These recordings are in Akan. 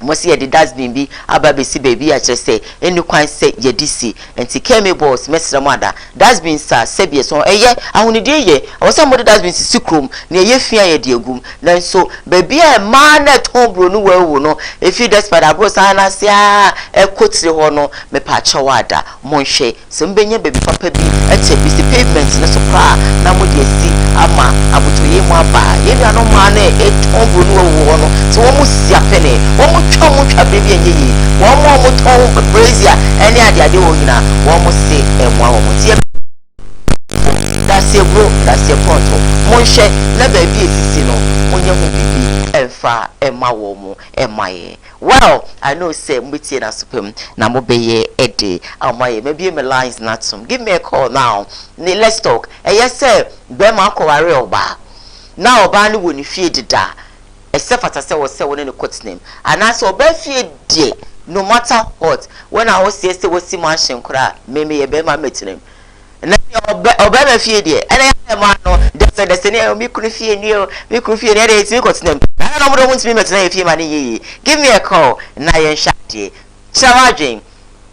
must see the dustbin be about be see baby I just say any quite say ye DC and see came boss Mr. Mother dustbin sir Sebius or a year I only did ye or somebody dustbin sicrum near ye fear ye dear goom then so baby a man at home bruno well no if you desperate I was an as ya a coat the honor me patch wada monche some baby papa be a check with the pavements na sopra na mo ye see ama abuto ye mo aba ye no man e home bruno no so almost ya penny almost baby and ye one more tone brazier any idea they will na one more say and one more tear that's your bro that's your pronto monche na baby is no onye ho bibi emfa ema wo mu emaye well I know say mbitie na supem na mo beye ede amaye maybe me lines not some give me a call now let's talk yes sir be ma akoware oba na oba ni woni fie dida except for say was say one in the court name and as oba fie de no matter what when I was say was mansion kra me ye be ma metinem na oba na fie de and man no the senior me kunu fie ni o me kunu fie ni dey court name na no mo want me metinem fie ma ni give me a call na yen shade chawajin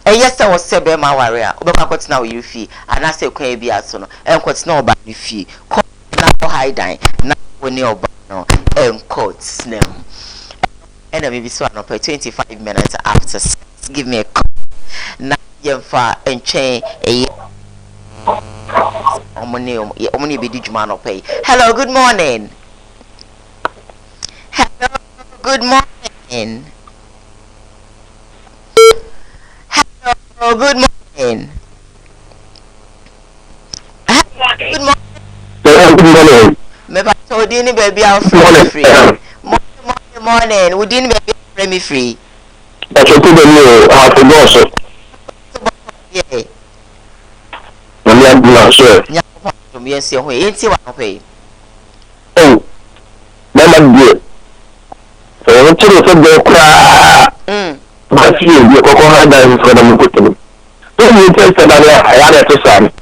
yes sir was say be ma ware a oba court na we fie and I say kwan bi aso no en court na oba ni fie na high dine na woni oba no en court name and maybe so no 25 minutes after 6. Give me a call na yemfa enchen omoni be di juma no pay. Hello, good morning. Hello, good morning. Hello, good morning. Hello, good morning. Hello, good morning. Me ba so di ni baby out free. Morning, we didn't be me free. That's what you do. I forgot, sir. Yeah. I'm not sure. Yes, you're way. It's your way. Oh, that's good. So, I'm going to go cry. My fear, you're going to have that for them. Don't you tell that I had to sign?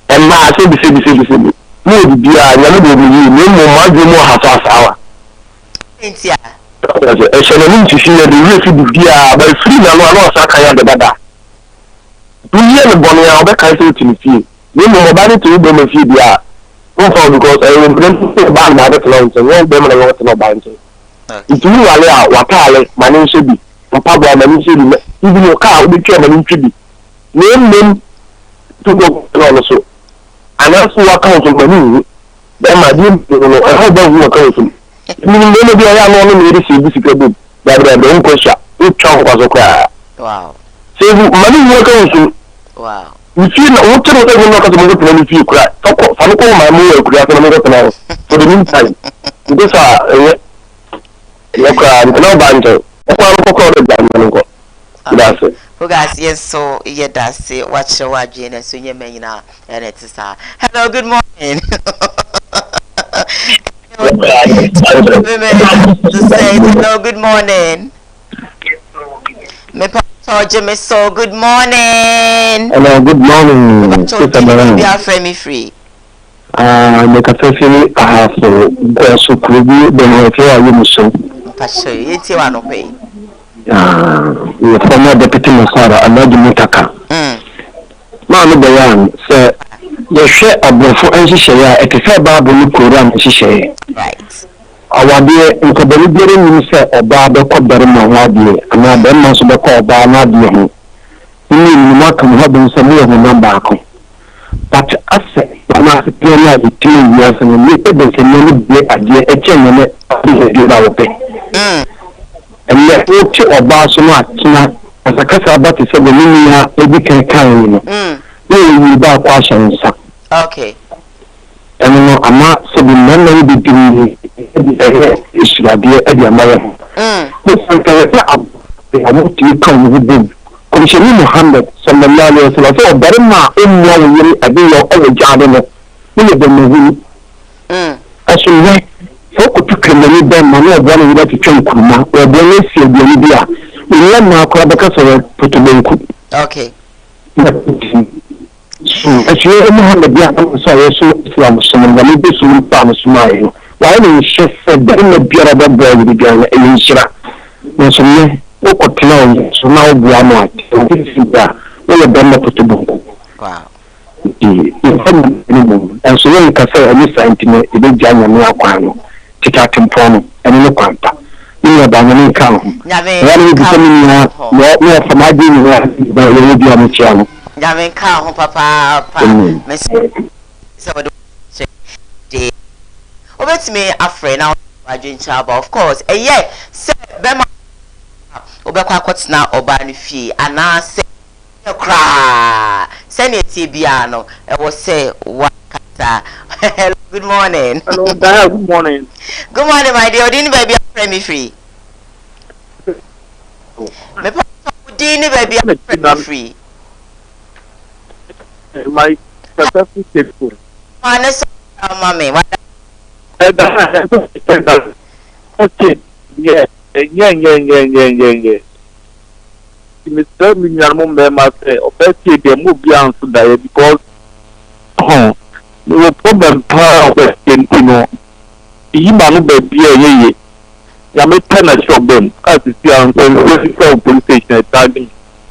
And my city. No, dear, I never do you. No more half hour. Intia. I shall need to see the real dear, but free now, I know Sakaya the Dada. Do you have a bonnet? I'll be careful to see. No more body to them if you are. Because I will bring the band by the clowns and all them and I want to know about it. If you allow what I my name should be, and Pablo, my name should be, even your car will be careful and should be. Name them to go also. And that's what counts on my name. Then my dear, I hope that you are counting. Maybe I am only receiving that I don't question. It chunk was a cry. Wow. So, money workers. Wow. You feel what to look at the moment when you cry. I call my mother cry for the meantime. These are your cry, no banjo. That's it. Guys, yes, so yeah, that's it. Watch your watch, and so you may now, and it's hello, good morning. To say hello, good morning. Me Jimmy, so good morning. Hello, good morning. Be our friend free. Make a feel I have to superview the hotel you so. Pastor, it's one of pay. The former deputy Masara, Alhaji Mutaka. Mamma Bayan said, the share of the four and share at the fair Bible program, she share. Right. Our dear Incobelliary Minister or Barber Cobberman, and I then must be called Barnadia. You mean not come having some more number. But I said, I'm not a player with 2 years and a little bit of money a dear a genuine and yet, what you about so much as a case about the Sabina, maybe can carry. You about questions. Okay. And I'm not so the memory between issue of the American. I want to come with them. Commissioner Muhammad, some of the so better ma in 1 year a day or other job in the movie. As you know, folk to come in them, my lord, one without a train kuma, or the see the idea. We learn now, because of put to them. Okay. As you know, the from some of the Bisum Palm smile. Why didn't she said that in the Pierre boy with the girl in Shira? nso me wo kotena o so na wo bua mo ate o fi da wo le dem to bonko wow information minimum and so when ka say any sentiment e be janya no akwan no tika tempo no ene no kwanta ni ba nyame kan ho ya ni bi temi na no fa ma di ni ba yo bi am chia no nyame kan ho papa me se wo de obetime afre na adwencha about of course se be ma obekwa akotena oba no fie ana se cry. Send it to Biano. I was say, good morning. Hello, Dad. Good morning. Good morning, my dear. Didn't baby friend me free? Didn't baby friend me free? My successful people. Honest, mommy. Okay. Yeah. Mr. Minimum say, obviously, they move beyond today because the problem of the Kentino, you man, baby, you may turn a shop them as you see on the police station at Target.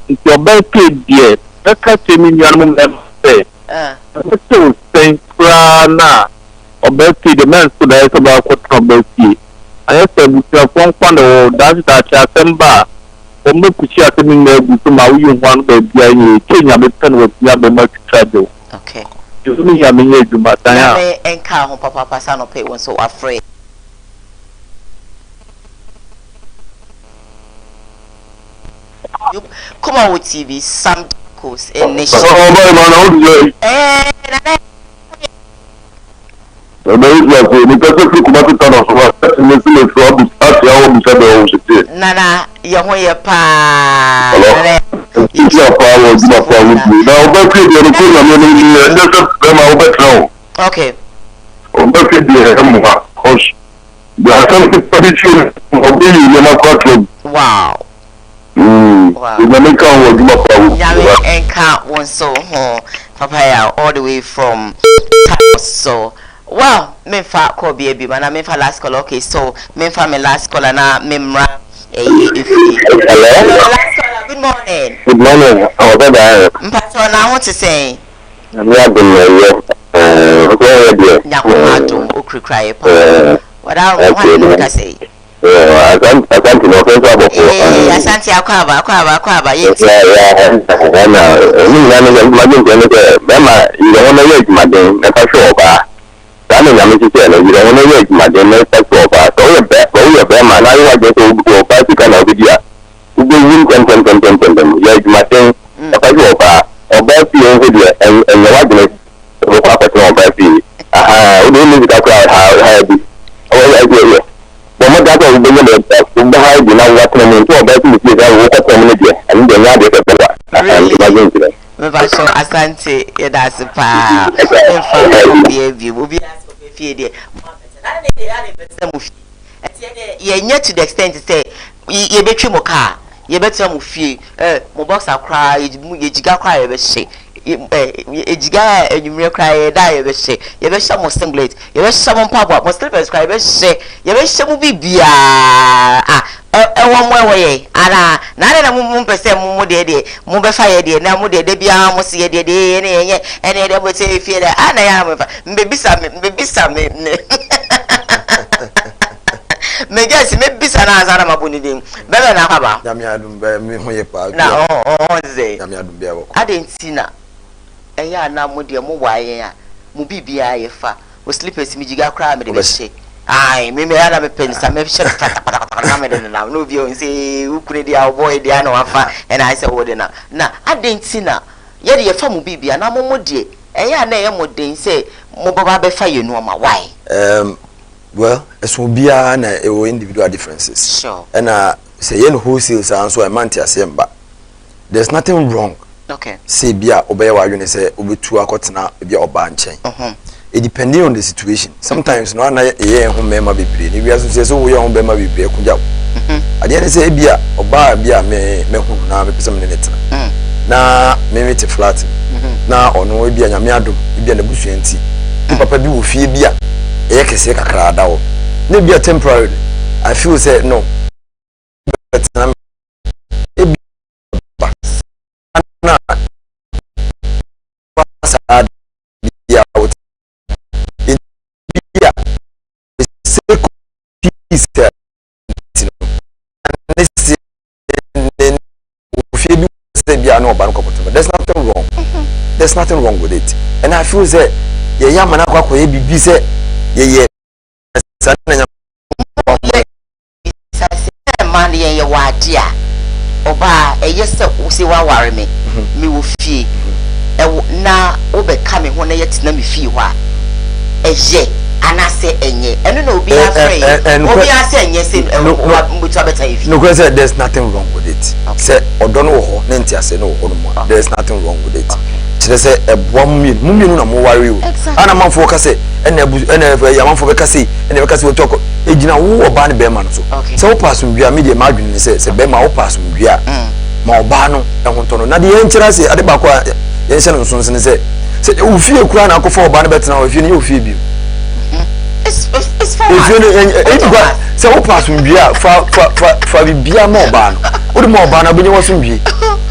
It's your birthday, dear. That's what you minimum say. So, thank Prana, obviously, the man stood there about what birthday. I said, we have one quando, that's December. Omo kuchi atemi na butu ma uyu hwan ba bia ye Kenya be pen with ya be ma travel. Okay. You me ya me ye djuma tan ya. Me enka ho papa pasa no pay won so afraid. You come on with TV some course in nation. Oh boy man, how do you? Nana, you want your pa? It's your power, it's your power with me. Now, but you don't put them in the okay. But wow. Wow. Enka one so Papaya all the way from so. Well, me fa ko baby, man. Me fa last call. Okay, so me fa me last call na me mra. Hello, last caller. Good morning. Good morning. How about that? Mpacho na what to say? I'm not doing it. Nyakumatum okrikra pa. What I say? I can't know about Asante akwaba yeti. I mean, I'm just saying, you don't want to wait, my dear, let's talk about all the best, all the best, man. I want to go back to kind of video. You do win, yes, my thing, if I go back, or back to your video, and the likeness of a papa to my baby. We don't need to crowd how this. Oh, I do, yeah. But my daughter will be able to behind you now, what I'm into about to see that walk up community, and then I get a better. Really? Mebasho asante yedase pa emfa obi obi fie de na ne ya ne beta mu fie eti ye nya to the extent say ye betwe mo car ye beta mu fie mo box akra ye jiga kwa ye be hye ejiga enyumre kra ye da ye be hye mo singlet ye be hye mo mpabo mo slippers kra ye be hye mo bibia ewo ara na mu pese mu de mu be fa ye de na mu de bia mu se ye de ne ye ene de bo se fie de ana ya mu fa mbebisa me me guess me bisa na azara mabuni dim bebe na haba nyame adum be me ho ye pa na ze nyame adum bia wo adentina eya na mu de mu waye a mu bibia ye fa o slippers mi jiga kra me de be hye ai me ana me pensa me hye na me de na no bi o nse ukune dia boy dia na wafa and I say wo de na adentina ye de ye fa mu bibia na mo de eya na ye mo den say mo baba be fa ye no ma why well as will be an individual differences sure and say yen wholesale so a man tiasemba there's nothing wrong okay say bia obey wa you say obetu akotena bia oba nchen it depending on the situation sometimes no na ye ho mema bebre ni bia so we ho mema bebre kuja ade ne say bia oba bia me hu na me pese me ne tena na me meet flat na ono bia nyame adom bia na busuanti papa bi wo fie bia e kese kakra da wo ne bia temporary I feel say no but is there's nothing wrong. There's nothing wrong with it. And I feel that yeah man akwa be say yeah man ye wadia oba eyese usi wa ware me wo fie na obeka me ho na yetina me fie ho a eye anase enye eno na obi afrey obi ase enye se mbutu abeta ifi no because there's nothing wrong with it. Say odono wo ho na ntiase no wo no there's nothing wrong with it. Chire say eboa mumienu na mo ware o ana manfo ka say ena ya manfo be ka say ena be ka say otoko ejina wo oba ne be ma no so say wo pass mbia me de ma adwene ne say be ma wo pass mbia ma oba no ehonto no na de yen chira say ade ba ko yen hye no nso ne say wo fie kura na akofo oba ne betena wo fie ne wo fie bi it's fine if you say wo pass mbia fa bibia ma oba no wo de ma oba na benye wo so mbie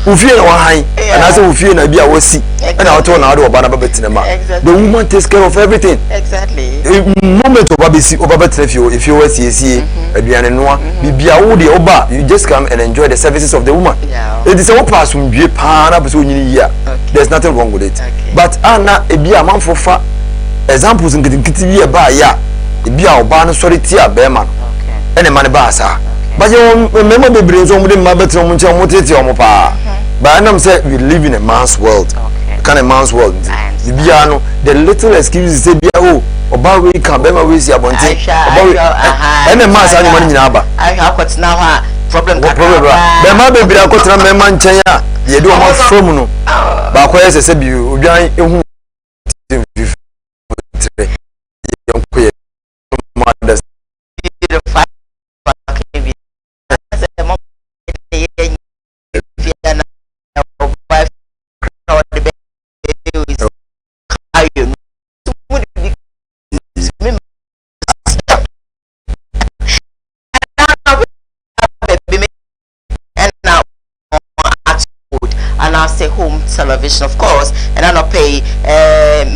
ufie na wahan and say ufie na bia wasi and I told na do oba na babetina ma the woman takes care of everything exactly moment oba betina if you wasi aduane noa bibia wo de oba you just come and enjoy the services of the woman it is a pass mbie pa na person nyini ya there's nothing wrong with it but ana ebia manfo fa examples nkiti bi e ba ya ebia oba no sorry tia be ma no ene ma ne ba sa but you remember the brains on the mabetre on munche on tete on pa but I say we live in a man's world kind of man's world biano the little excuses say bia oh oba we can be ma we see abonte oba we ene man sa nyuma nyina aba I have now ha problem be ma be bira akotena me man nchen a ye de o ma from no ba ko yese se bi odwan ehu home television of course and I not pay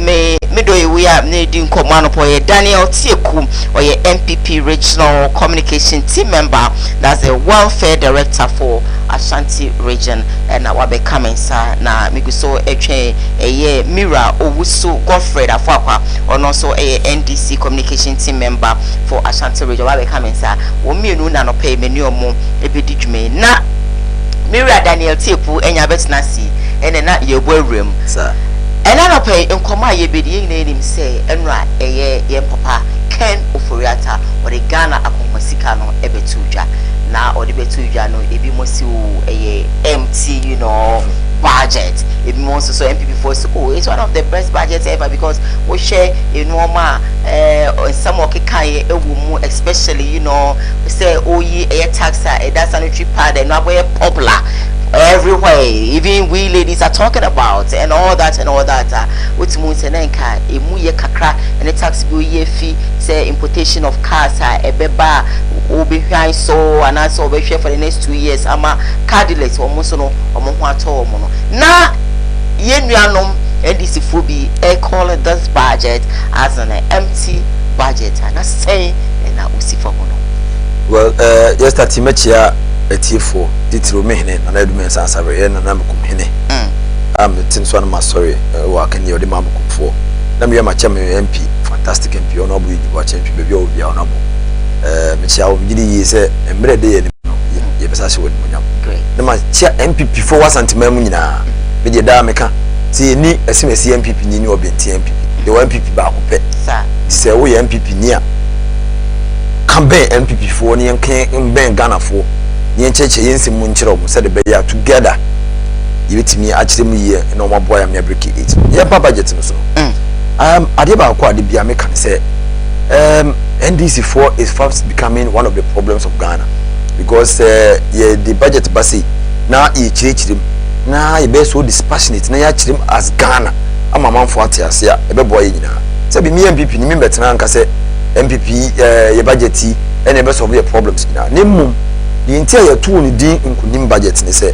me do we are needing command for Daniel Tieku or your MPP regional communication team member that's the welfare director for Ashanti region and now be coming sir na miguso a Mira Owusu Godfred Afakwa or also a NDC communication team member for Ashanti region wa be coming sir wo mienu na no pay menu omo ebedidwume na Mira Daniel Tieku enya betina si ene na yebwawrem sir ena no pay nkoma yebedi yin enim say enra ye papa Ken Oforiata or the Ghana akomasika no ebetudwa na or the betudwa no ebi mo si wo empty you know budget ebi mo so MPP for so it's one of the best budgets ever because we share a normal some okikan ewu mu especially you know say oyi tax that's sanitary pad and now we popular everywhere even we ladies are talking about and all that with moons and enka emu ye kakra and the tax bill ye fee say importation of cars ebeba obi hwan so and also we share for the next 2 years ama cardless almost no omo ho ato omo no na ye nuanom NDC fobi call this budget as an empty budget and say na usifa no well yesterday mechia etifo titiro mehne na na edume sansa re na na mekum hene am tin so na ma sorry wa kan ye ode ma mekum fo na me ma chem MP fantastic MP ono bu yi wa chem twi bebi obi ono bu mechia o gidi yi se emre de ye no ye besa se wodi munyam na ma chia MPP fo wa santima mu nyina me de da meka ti ni esimesi MPP ni obi nti MPP de MPP ba ko pe sa se wo ye MPP ni a kambe MPP fo ni en ben Ghana fo ni encheche yensi mu nkyere omo said be ya together yebetimi akyere mu ye na omo boy am ya break it ye pa budget no so ade ba ko ade bia me kan say NDC4 is fast becoming one of the problems of Ghana because the budget basi na e kyerem na e be so dispassionate na ya kyerem as Ghana ama manfo ate ase a e be boy nyina say be me MPP ni me betena nka say MPP ye budget and e be solve the problems na nemmum the entire tool ni din nkunim budget ni say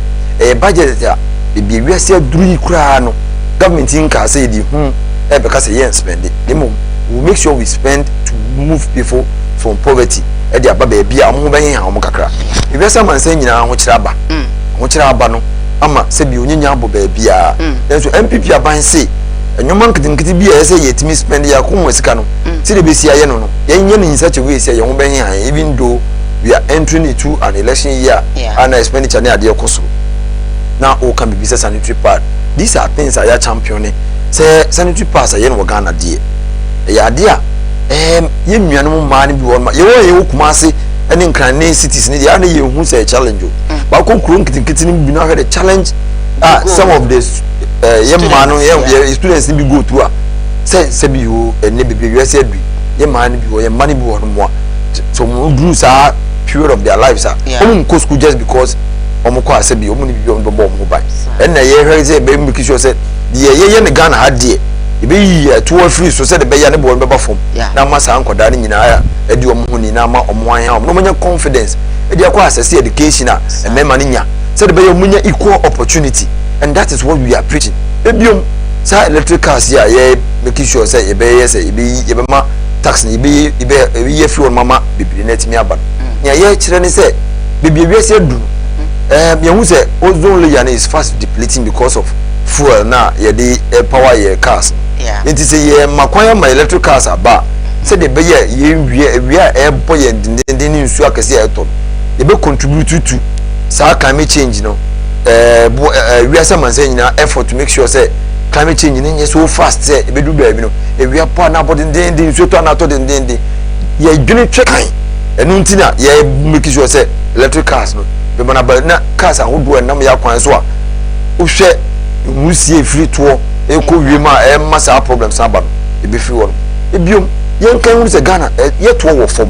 budget ya be wiase aduru kura no government nka say di e be ka say yen spend it nemmum we make sure we spend to move people from poverty e de aba baabi a omo bɛhen ha omo kakra e bi sama nsa nyina ho kyerɛ aba ho kyerɛ aba no ama se bi onyenya abo baabi a so MPP aban se enyoma nkitinkiti bi a ɛsɛ yɛtimi spend ya ko mo sika no se de besi aye no yɛnyɛ ne nsa chewe se yɛ ho bɛhen ha even though we are entering into an election year and expenditure ne ade ekoso now o can be sanitary pad. These are things I are championing. Say sanitary pads are yen Ghana dear. Ya dear, ye mianum man be one. You kumasi and incline cities need the only you who say challenge you. But concrete kitchen be not had a challenge. Some of this young man, students need to go through. Say you and maybe you said ye man be your money be one more. So groups are period of their lives are. School just because. Omoko asebi omuni bi on bobo mobile and na ye hwe say be make sure say the ye ne Ghana ha de e be yi to free so say the be ya ne bo beba fom na masa ankoda ne nyina ya e di omo ni na ma omo an ha no manya confidence e di akwa access education a emema ne nya say the be munya equal opportunity and that is what we are preaching e biom say electric cars ya ye make sure say e be yes e be ma tax ni e be ye free on mama bibiri na timi aba nya ye kire ne say bibiri we say du you say ozone layer is fast depleting because of fuel now the power your cars it is a makwanya my electric cars aba say the be we are air boy and then nsu akase aton e be contribute to sa climate change no we are some say na effort to make sure say climate change no so fast say e be do baabi no we are power na body den nsu to na to den ye dwene twekan enu ntina ye make sure say electric cars no be mana ba na cars ahodo enam ya kwan so a uhwe musie free to e ko wiem a massa problems aba no e be free won e biom yen kan wu se Ghana ye to wo fom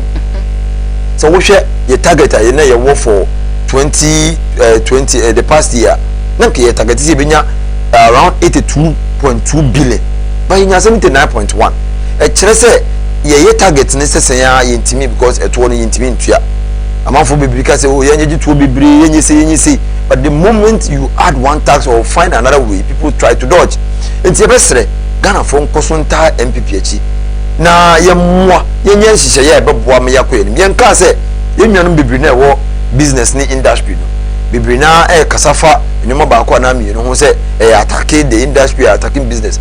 so wo hwe ye target a ye na ye wo for 2020 the past year na ke ye target ye benya around 82.2 billion but in 79.1 e kire se ye target ne sesen ya ye ntimi because e to no ye ntimi ntua amafo bibiri ka say oh yenye to bibiri yenye say but the moment you add one tax or find another way people try to dodge enti e besre Ghana for nkosonta MPP achi na ye mmoa yenye nhihye ye beboa me yakọ enim yen ka say yennuanum bibiri na wo business ni industry no bibiri na kasafa enuma ba akọ na me no ho say attacking the industry attacking business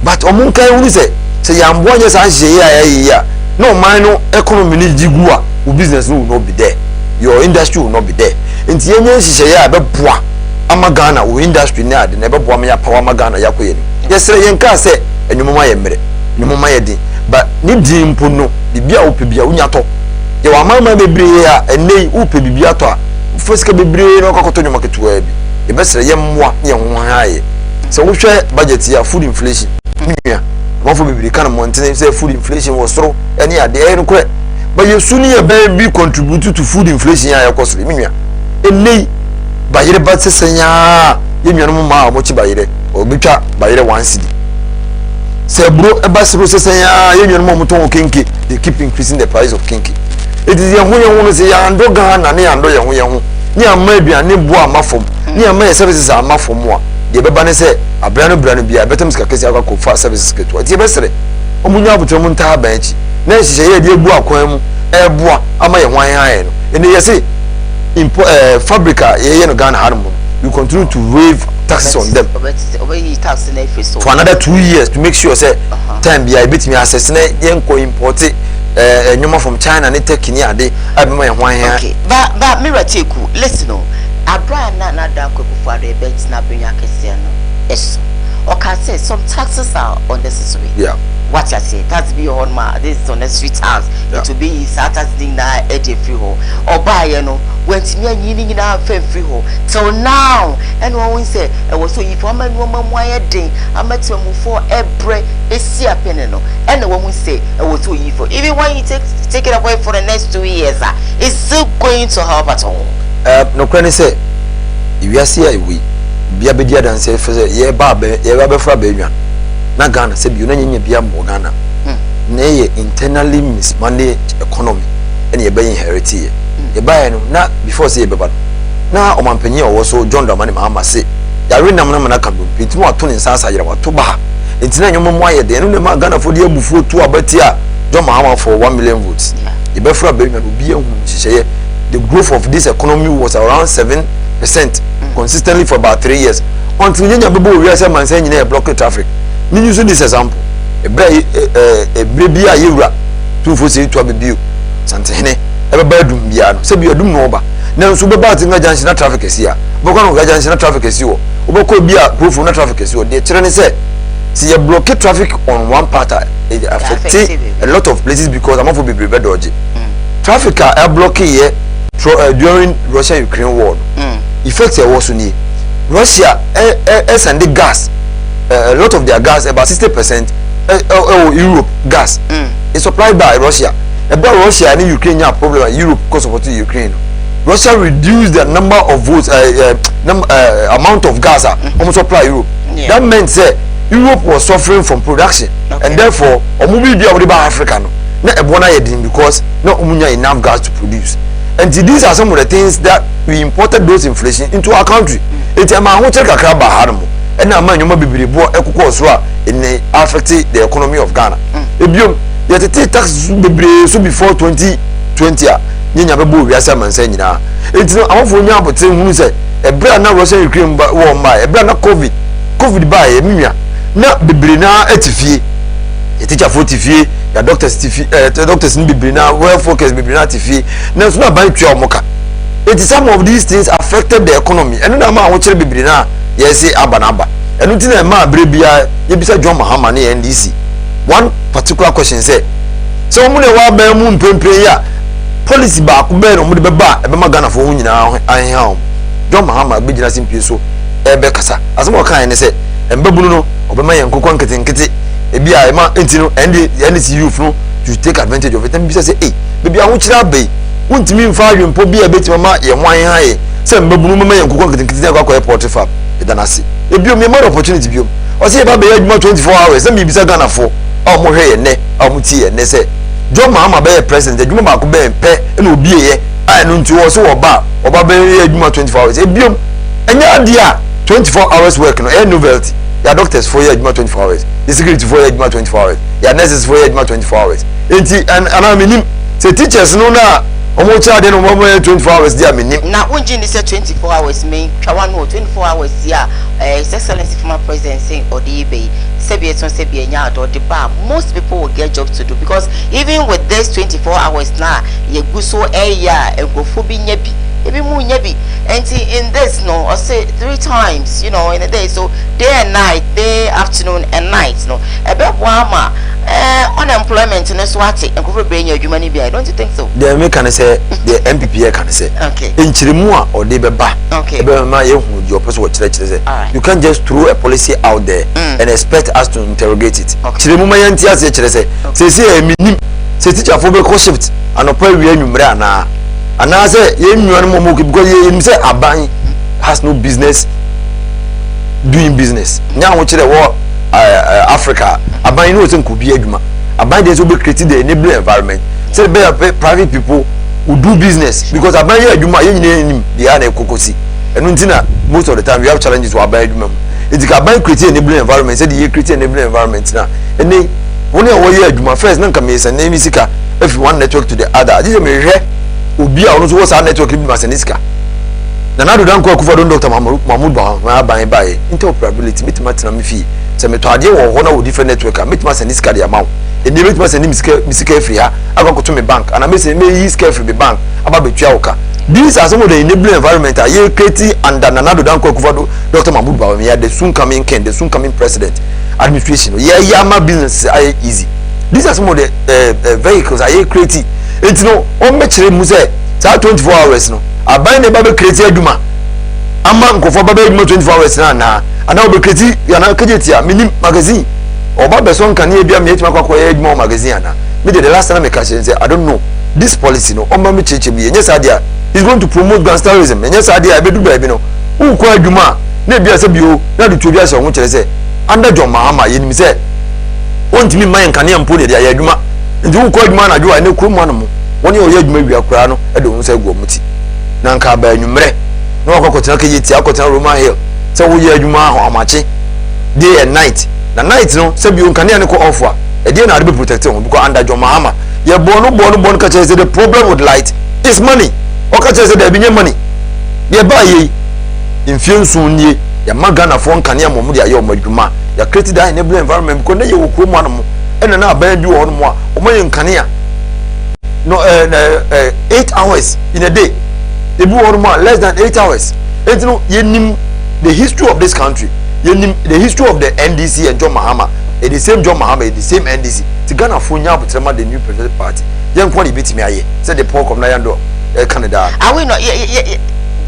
but omun kan wuri say yamboa nye sa nhihye ya no man no economy ni jigu a business will not be there your industry will not be there enti yenye nhihye ya beboa ama Ghana wo industry na ade na beboa me ya power ama Ghana yakọ enim yesere yenka say enuma ye mere enuma ye din but ni din mpo no bibia wo pebia unyato ye wa mama bebre a enei wo pe bibia to a fosika bebre no kokoto nyoma ketua bi ye besere ye mmoa ye ho haaye so wo hwe budget ya food inflation nua wafo bebre kan montene say food inflation was through any ade e no kure but you suni ye be contribute to food inflation ya yakosoro nua enei bayire batsesenya ye nnuanom ma mo chi bayire obetwa bayire 1 cedi se bro ebasiro sesenya ye nnuanom mo ton kenke they keep increasing the price of kenke it is ye ho no se ya ando Ghana ne ando ye ho ni ama aduane bo amafom ni ama services amafom a de beba ne se abrano bia betem ska kesi akwa fa services keto ti besere omunya abotre mu nta ba echi na hihye ye de ebu akwan mu eboa ama ye hwan haye no ene ye se fabrica ye no Ghana harmo we continue to waive taxes on them for another 2 years to make sure say time be bit me access na yen ko import nyoma from China ne take ni ade abema ye hwan ha okay ba mirror teku listen no abra na dan ko kufu ade bet na benya kese no yes okay say some taxes are unnecessary what you say that's be on my this is unnecessary tax it will be Saturday na eje free ho oba ye no went me nyini na free ho till now and one say e was so if am no mamwa den amatem for ebre esi apene no and one say e was so if even when you take it away for the next 2 years it's still going to help at all no kwani say if you see we bia be dia dan say ye ba fra ba nwan na Ghana say bi unanya bia mo Ghana na ye internally mismanaged economy and ye be inherit ye buy no na before say ye beba na omampanyi owo so John Dramani Mahama say ya re nam na ka dum pitimo ato ne nsansa yere wato ba entina nyom mo aye de no ma Ghana for de abufuo to abati a John Mahama for 1 million votes Ibefra baby and be the growth of this economy was around 7% consistently for about 3 years. Until you people realize man saying you block traffic. Me use this example. A baby a year to foresee to a baby. Santene, a bedroom piano. Say you do no. Now, so about in junction traffic is here. Bokano junction traffic is you. Oboko be a proof of traffic is you. The train say, see you block traffic on one part. It affects a lot of places because I'm not be prepared dodgy. Traffic are blocking here during Russia-Ukraine war. Effects are also near. Russia send the gas. A lot of their gas, about 60%, Europe gas, is supplied by Russia. About Russia and Ukraine have problem. Europe because of Ukraine. Russia reduced the number of votes, amount of gas almost supply Europe. Yeah. That meant Europe was suffering from production, and therefore, movie be about Africa. Not a bona because not enough gas to produce. And these are some of the things that we imported those inflation into our country. It's a man who take a crab and a man you might be born in affecting the economy of Ghana. If you yet the tax before 2020. Nyanya bebo wiase man say nyina enti amfo nya aboten hu say e bra na Russia Ukraine war ma e bra na covid ba e minwa na bebre na atifie e teacher for tifie ya doctors tifie doctors ni bebre na well focus bebre na tifie na so na ban twa omoka enti some of these things affected the economy eno na ma wo kire bebre na yes abanaba eno ti na ma bre bia ye bisa John Mahama na NDC one particular question say so mo ne wa ba mu mpempre ya policy ba ko be no mo de beba e be magana fo nyina ahen John Mahama be gina simpie so e be kasa asemo kan ne se embebunu no obema yen kokon ketenkete e bia e ma enti no NDC youth no to take advantage of it and be say eh be bia wo kira be wontimi mfa adwempo bia beti mama ye hwan hae se embebunu mama yen kokon ketenkete na kwa airport fa e danase e bio me more opportunity bio o se ba be adwuma 24 hours se me bisa Ghana fo o mo hwe ye ne o mo ti ye ne se John Mahama be president adwuma ba ko be pe na obi ye ai no nti wo so oba be adwuma 24 hours e biom enya adia 24 hours work no novelty ya doctors for ye adwuma 24 hours the security for ye adwuma 24 hours ya nurses for ye adwuma 24 hours enti ana menim se teachers no na omo cha de no mo 24 hours dia menim na unji ni se 24 hours me twa one 24 hours ya his excellency former president saying odibe sebie nya do the bar most people will get jobs to do because even with this 24 hours now ye guso eya engofo bi nya bi ebi mu nya bi and in this no I say 3 times in a day so day and night day afternoon and night no ebe boama unemployment no so ate engofo be nya adwuma ni bi I don't you think so the me can say the MPP can say okay enchirimu a ode beba okay ebe ma ye hu di opese wo kire say you can't just throw a policy out there and expect us to interrogate it chirimu ma yanti ase kire say say minim say teacher for be call shift anopa wi anwumre ana say ye nwan mo because ye say aban has no business doing business nya wo kire wo Africa aban no say nkobi adwuma aban dey so be create the enabling environment say be private people who do business because aban ye adwuma ye nyina nim dia na ekokosi enu ntina most of the time we have challenges to aban adwuma it can aban create enabling environment say the create enabling environment na ene woni wo ye adwuma first na nkame say na mi sika if one network to the other this me hwe obi a ono so was network bi masaniska na nado dan ko akufo don Dr. Mahmoud Ba aban bae interoperability mitmatena me fi se meto ade wo ho na wo different network mitmasaniska de amaw eni mitmasaniska free ha akoto me bank and me say me yi scale free bank aba betua wo ka these are some of the enabling environment are creating under Nana Dan Kwakufado, Dr. Mahmoud Ba, the soon coming king, the soon coming president administration. Yeah, my business are easy. These are some of the vehicles are creating. It's no on metre muse. 24 hours no. I buy the baby create aduma. Ama go for baby 24 hours na. And now be create yana kejetia minim magazine. Or baby son can ye bia me etma kwa aduma magazine na. Me the last time I catch say I don't know. This policy no on me cheche bi yes adia is going to promote gangsterism and yes adia be do baby no who kwa adwuma na bia se bio na do tobia se ho kire se under John Mahama yenim se ontimi man kan ya mpo de ya adwuma nti who kwa adwuma na adwo na krum anu woni o ya adwuma wi akura no e do se go muti na nka ba anwumre na wakokotena kejeti akotena Roman Hill se wo ya adwuma ho amache day and night na night no se bio kan ya ne ko off a e dey na ade be protect ho because under John Mahama ye born catch say the problem with light is money o catch say there be money ye ba ye infensu nie ya magana fo nkane amom de aye o madwuma ya create that enable environment because na ye wo kromo anum ena na aban bi wo no mo a o maye nkane a no 8 hours in a day ebi wo no mo less than 8 hours et no ye nim the history of this country ye nim the history of the NDC and John Mahama it the same John Mahama it the same NDC ti Ghana fo nya abotrema the new presidential party ye nko de bitimi aye say the poor come na yando Canada are we not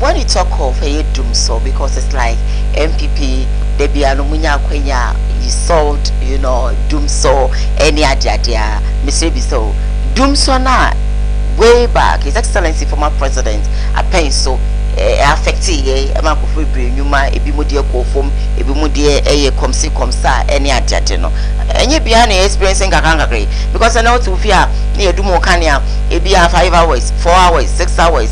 when you talk of a doom so because it's like MPP they be anumunya kwenya you sold you know doom so any adia Mr. Biso doom so na way back His Excellency former president apen so affected ma ko fo bre nyuma ebi mo de ko fom ebi mo de komsa any adia no enye bia na experiencing kakangakre because I know to fear na edumo kania ebi 5 hours 4 hours 6 hours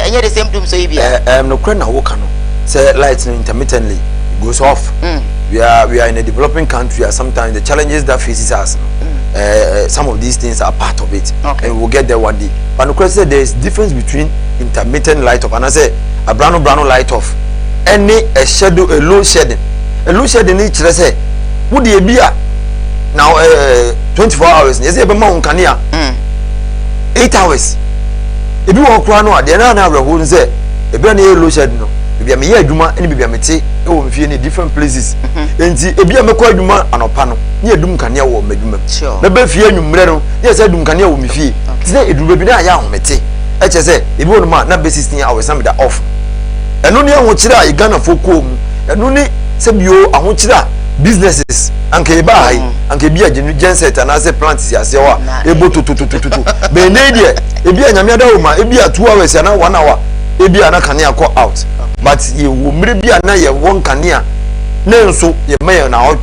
enye the same doom so ebia no kra na wo ka no say lights intermittently it goes off we are in a developing country and sometimes the challenges that faces us some of these things are part of it and we'll get there one day but no question there is difference between intermittent light off and I say a brown light off any a shadow a low shedding each say would you be now 24 hours yes be ma unkania 8 hours if you walk around no dey na we say e be na low shedding no bia me ye adwuma ene bia me te e wo mfie ne different places enti e bia me ko adwuma anopa no ne adum kane wo madwuma na be fie anwumre no ne se adum kane wo me fie ti na edum bi na ya ahomete e che se e bi wonu ma na be 16 hours am da off eno ne ahokire a Ghana foko mu eno ne se bio ahokire businesses anke e ba hai anke bia genset na se plant si ase wa e botototototo be ne die e bia nyame da wo ma e bia 2 hours na 1 hour e bia na kane akọ out but ye wo mire bia na ye won kanea na nso ye maye na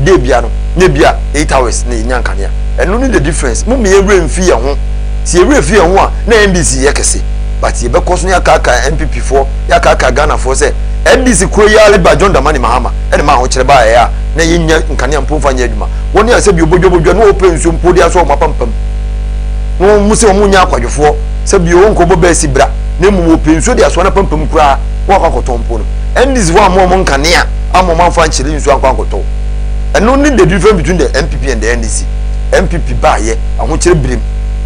day bia no ne bia 8 hours na nya kanea eno ni the difference mo me ewre mfi ye ho si ewre fi ye ho a na NDC ye kese but ye be koso ya kaka MPP for ya kaka Ghana for say NDC kro ya le ba John Dramani Mahama e ma ho kire ba ya na ye nya kanea mpomfa nya adwuma woni ase bi obodwo no open nso mpodi aso mapampam wo musi wo munya akwadwofo se bi wo nkobo ba si bra na mu open nso de aso na pampam kura wa kwakotompo no and this one more monkanea amo manfa nchire nsu akwakoto and no need the difference between the MPP and the NDC MPP ba ye ahokyere birim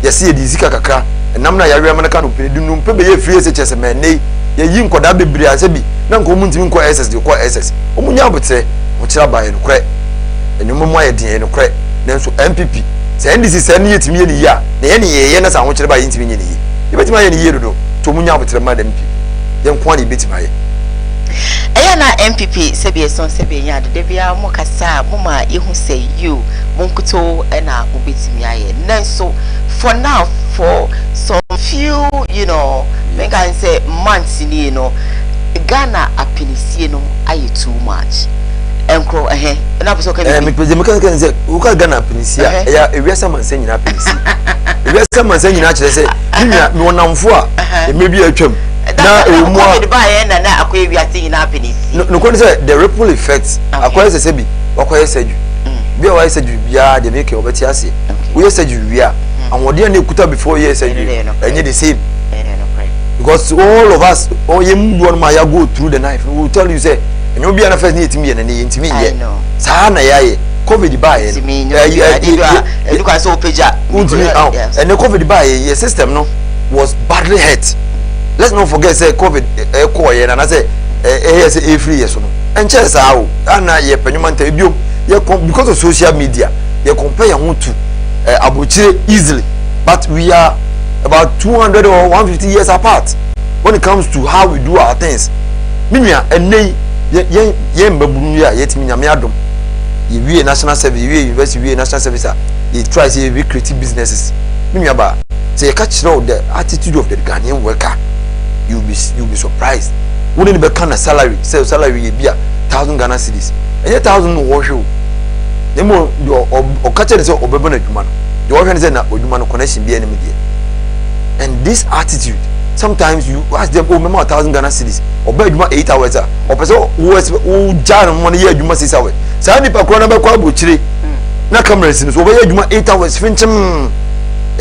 yesi ye dizika kakra enam na yawe amanaka no pedi no mpe be ye free se chese me nei ye yi nkoda bebiri ase bi na nko muntimi nko SS de ko SS omunya abotre hokyere ba ye no kre enum mo ye den ye no kre nanso MPP se NDC se ne yetimi ye ni ya na ye ne ye na sa hokyere ba ye ntimi nye ni ye yebetima ye ni ye dodo to munya abotre ma da MPP yen kwa ni betima ye eya na MPP sebe son sebe nya de bia mo kasa mo ma yehu say you monkuto na obetimi aye nanso for now for some few you know when can say months ni you know Ghana apinisie no aye too much enkro na so kan me kan say wo ka Ghana apinisie ya ewiasa man say nyina apinisie ewiasa man say nyina kire say nyina me wonamfo a mebi atwam na COVID buy na akoye wiase nyina apinisi no ko say the ripple effect akoye say bi akoye seju bia wa seju bia de make obeti ase wo ye seju wia anwode na ekuta before ye seju enye the same because all of us all ye mdu on ma ya go through the knife we will tell you say enyo bia na first ni etimi ye na ni etimi ye saa na ya ye COVID buy you can so peja and the COVID buy ye system no was badly hurt. Let's not forget say COVID call and I say say free yes no and chance how na ye penyumanta ebio ye because of social media ye compare your to abuchire easily but we are about 200 or 150 years apart when it comes to how we do our things minya enei ye mbabunu ya yetimi nyame adom ye wie national service ye university wie national service ye try say we create businesses minya ba say you catch the attitude of the Ghanaian worker you'll be surprised. Wouldn't be kind of salary, say salary be 1,000 Ghana cedis. And 1,000 no wash you. The more or catch it or Bebon Juman. The organization that would human connection be enemy. And this attitude, sometimes you ask them, oh, remember 1,000 Ghana cedis, or bed 8 hours, or person who was Jan 1 year, you must say, hours. Sandy Pacrona Baquabuchri, not cameras, so where you 8 hours, Fincham.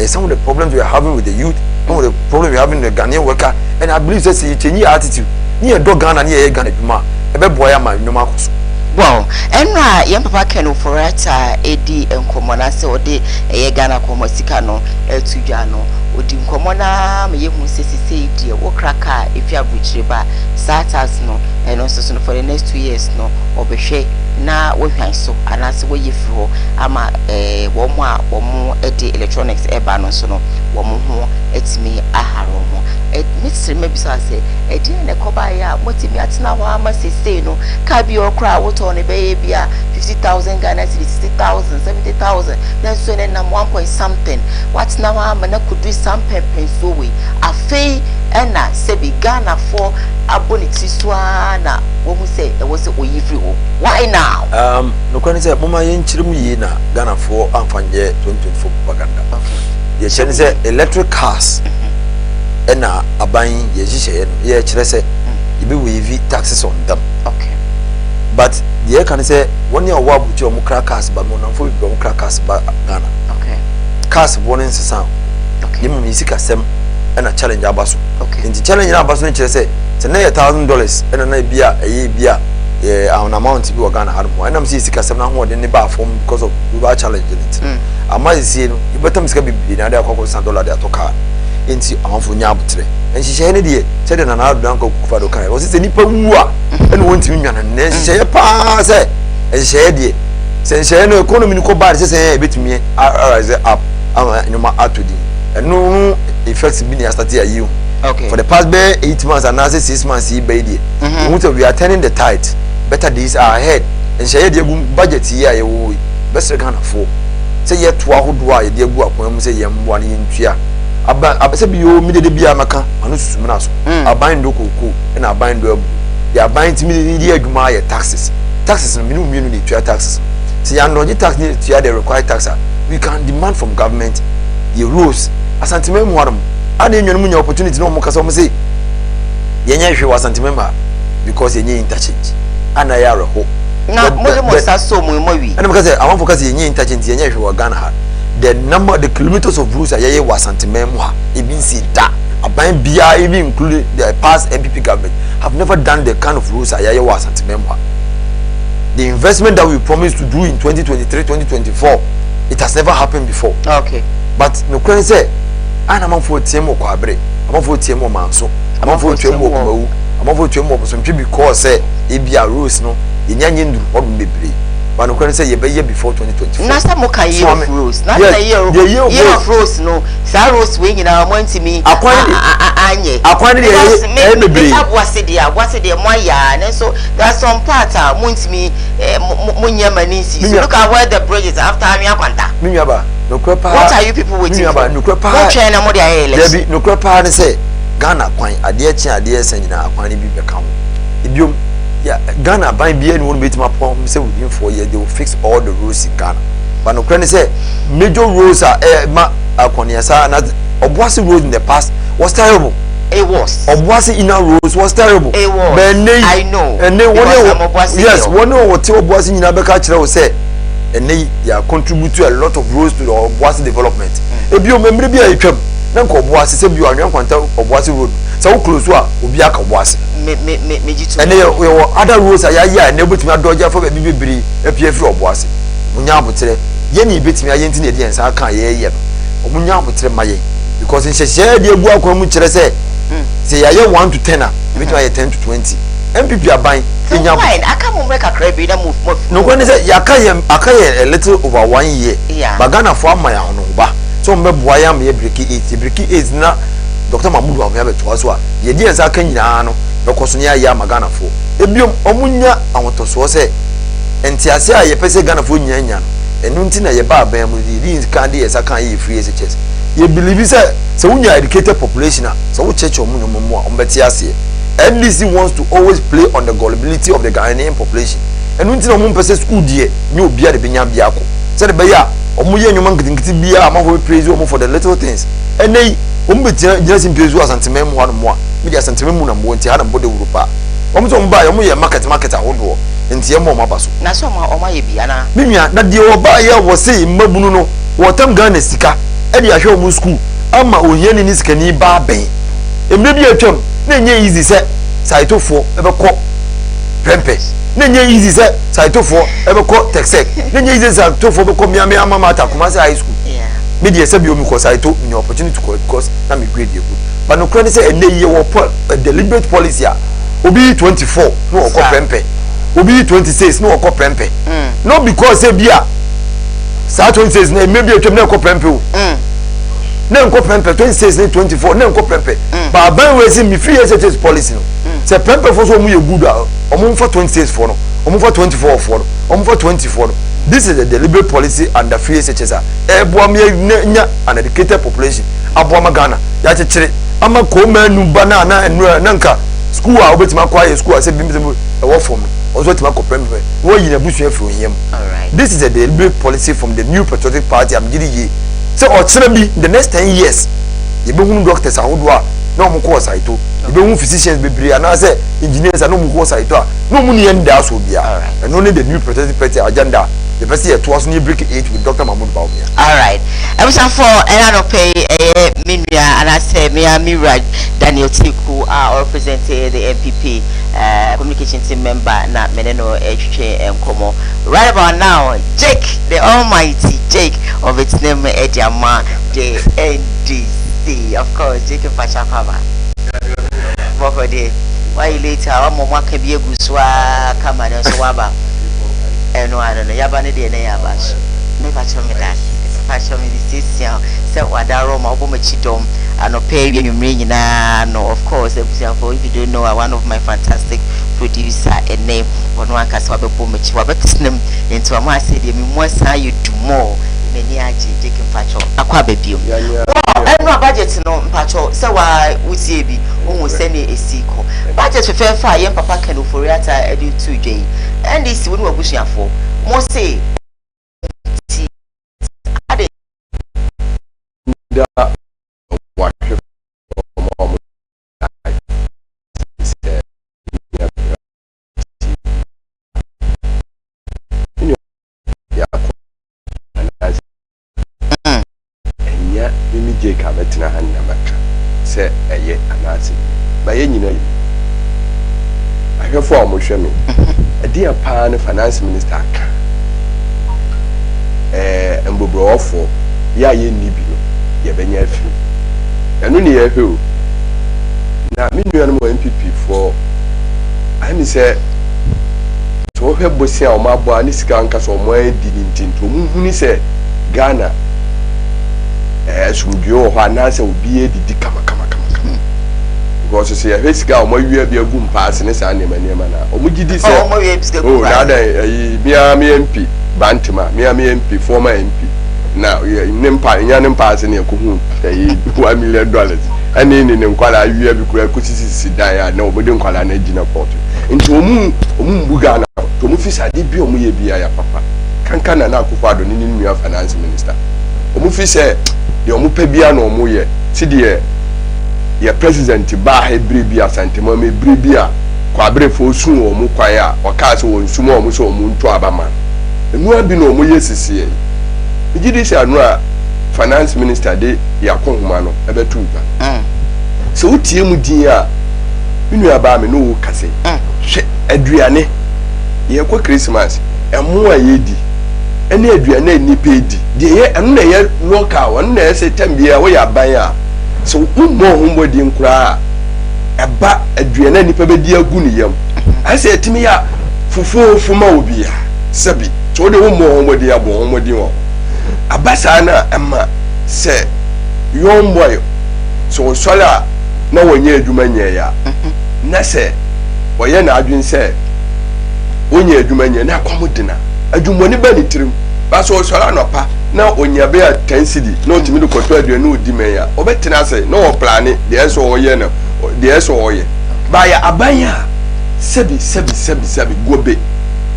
some of the problems we are having with the youth, some of the problems we are having with the Ghanaian worker, and I believe that's a change attitude. Near dog Ghana, near Ghana, a bad boy, my no marcos. Well, and young papa can for it, Eddie and Comonase or de a Ghana Comosicano, El Tujano, or Dim Comona, may you say, dear, or cracker if you have reached river, Satas no, and also for the next 2 years no, or Beshe, now we can so, and as way you flow, ama a woman or more Eddie electronics a banon sono, woman more, it's me a haromo. It makes maybe so I say, a dear and a cobaya, what me at now, I must say, no, Cabby or crowd on a baby, 50,000 Ghana, 60,000, 70,000, then soon and 1 point something. What's now I'm and I could do some pepper so we a fee and I say be Ghana for a bonnet swana. When we say it was a way free. Why now? No can say, Mama in Chirumina, Ghana for Anfanye 2024 propaganda. Yes, say electric cars. And now, a buying ye say you be with taxes on them. Okay. But the can say 1 year war with your crackers, but no for your crackers by Ghana. Okay. Cars warning sound. Okay. You music as them and a challenge abasu. Okay. In the challenge abasu, say, it's $1,000 and a beer, an amount to be a Ghana had more. And I'm seeing $6 more than the bar form because of we are challenging it. I might say, you better be another $100 there to car. Into amafo nyabutre enhihye ne de chede na na adan ko kufado kai wo se nipa wu a ene wonti nwana ne enhihye pa se enhihye de se enhihye no economy ni ko bad se se betumi rise up nyoma atodi eno effects bi ni start ayi okay for the past 8 months and now 6 months e be de we are turning the tide better days are ahead enhihye de gu budget here ye wo best Ghana for se ye to ahodo a ye de gu akwan mu se ye mboa ne ntua abese bi yo mi de bia maka anu susumina so aban do koko na aban do abu ya aban timi de adwuma ya taxes no minimum ni tua taxes so ya no tax ni tua the required tax we can demand from government the rules asantime mu warum ade nwenum nya opportunity no mo kasa mo say yenye hwe wasantime ma because yenye interchange ana ya reho na mo sa so mo wi ana mo kasa awon focus yenye interchange yenye hwe wa Ghana ha the kilometers of roads are here was anti-memoir. Even see that about BI, even including the past MPP government, have never done the kind of roads here was anti-memoir. The investment that we promised to do in 2023, 2024, it has never happened before. Okay. But no can say, I'm not for Temo Quabre, I'm not for Temo Manso, I'm not for Temo Mau, I'm not for Temo some because say it be a rules no in Yanyan or maybe. But no can say ye before 2024. Nasa moka year of rose. Nasa year of rose no. Sa rose wing in our monty me. Anye. What's it there? Moya. And so there are some parts monty me. Munya manisi. Look at where the bridge is after Amia Quanta. Minyaba. No crepa. What are you people waiting for? No crepa. No chain and modia. There be no crepa. They say Ghana quine. Adia chin adia sending a quine be account. Ibium. Yeah, Ghana buying beer and won't be my problem. Say within 4 years they will fix all the roads in Ghana. But no can say major roads are Akoniasa and Obuasi road in the past was terrible. It was. Obuasi inner roads was terrible. It was. I know. And then one what Obuasi in Abeka will say, and they contribute to a lot of roads to the Obuasi development. If you remember, be a trip. Then Obuasi say you are young Obuasi road. So close to Obiaka Obuasi. And there were other roads I and able to not dodge for a baby a PF Obuasi. Munyabutre, Yenny bit me against the Indians. I can't hear Munyabutre my because in share the Buaco say I 1 to 10, which I 10 to 20. MPP are buying. I can't make a crabby move. No one is a little over 1 year. But Ghana for my own. So why am I breaking it? Breaking is not Dr. Mahmoud of Habit was what the ideas are Kenyano, no Cosonia Yamagana for. Ebium Omunya, I want to say, and Tiasia, ye pese Ghana for Nyan, and Nuntina Yaba Bam with the Dean's candy as I can't eat free as a chest. You believe it, so when you educated population, so church or more on Betiasi. NDC wants to always play on the gullibility of the Ghanaian population. And Nuntina Mumpese school dear, new beer the Binyam Biako. Said Baya, Omuya, you man getting beer, I'm going to praise you for the little things. And they just in praise was antimem one more. Media sentiment and won't have a body Europa. Almost buy a market at Hondo and Tiamo Mabasu. Nasoma or my Biana. Mimia, that the Obaya was saying Mabuno, what I'm gonna stick. de ahwe omu school ama ohiani ni skani ba ben emre bi atwam na nye easy se saitofo ebekọ prempe na nye easy se saitofo ebekọ texek na nye easy saitofo ebekọ miamia mama atakuma se high school me de ese bi omi ko saito ni opportunity to because na me grade ye good but no credit say ene ye wo deliberate policy a obi 24 no okọ prempe obi 26 no okọ prempe no because say bia sa 26 na maybe atwam na okọ prempe o na nko prempe 26 na 24 na nko prempe ba ban we say me free SHS policy no say prempe for so mu ye good omo for 26 for no omo for 24 for no omo for 24 no. This is a deliberate policy under free SHS eboa me nya an educated population aboa magana ya chechire ama ko manu bana na nka school a obetima kwa school a say bimzem e wo form also tima ko prempe wo yina busu afro hiem. All right, this is a deliberate policy from the new patriotic party am gidi ye say o chere bi the next 10 years ye be hunu doctors ahodo a na omo ko saito ye be hunu physicians bebre ana say engineers na omo ko saito a no mu ne yenda so bia and only the new patriotic party agenda the person here to us new break 8 with Dr. Mahmoud Baumia. All right, I'm sorry for another pay Minya and I say Mira Daniel Tiku are represented the MPP communication team member na Meneno HK Komo. Right about now, Jake, the almighty Jake of its name Ediama, the NDC. Of course, Jake Pachakama. Why later, I'm more can be a guswa, come and swaba. No, I don't know. Yabani de Nayabas. Never show me that. If I show me this, so what I roam over Chidom and no pay you mean. No, of course, if you don't know, one of my fantastic producer and name on one Caswaba Pumichwa, but name into a mass city, once you do more. Many are taking patcho. Aqua baby. I know budget no patcho. So why would see be almost send a sequel. Budget for fair fire, Papa can for Riata edu 2J. And this would work for. Most say Jake Abetina and Namaka say a ye anasi. By any know, I have form will show me a dear pan finance minister. And Bobro for ya ye nibio, ye benya few. And only a who now me more MPP for I say to help Bosia or Mabo and this cankas or more didn't to who say Ghana. Sudio Hanasa will be a kama because you see a face girl, my year be a boom pass in this animal. Omugidi say, oh, rather, Miami MP, Bantima, Miami MP, former MP. Now, Nimpa, Yanim pass in your Kuhun, $1 million. And in Kuala, you have to see Dia, no, we don't call an engine of port. Into Bugana, to Mufis, I did be a papa. Can an Akufado in your finance minister. Omufi say the omupebia no omuye ti de ye president ba hebrebia santemo me brebia kwa brefo sun omu kwan a oka se won sum omu so omu nto abama enu abi no omuye sisi e gidi se anu a finance minister de yakonhuma no ebetu ba so utie mu din a minu aba me no kase hwe aduane ye kwa Christmas emu a yedi ene aduane ni pedi de ye enu na ye local won na se tambia wo ya ban a so ummo hombodi nkura eba aduane ni pebedi agu ni yam ase etimi ya fufu ma obi a sabi so de ummo hombodi abo hombodi wo abasa na ema se young boy so sola na wonye adwuma nye ya na se woye na adwun se wonye adwuma nye na kwamodina adwumoni ba ni tirim ba so sola no pa na onyabe a 10 cedi na otimi do koto aduane odi men ya obetena se na o plane de eso oye na de eso oye ba ya abanya sebi gobe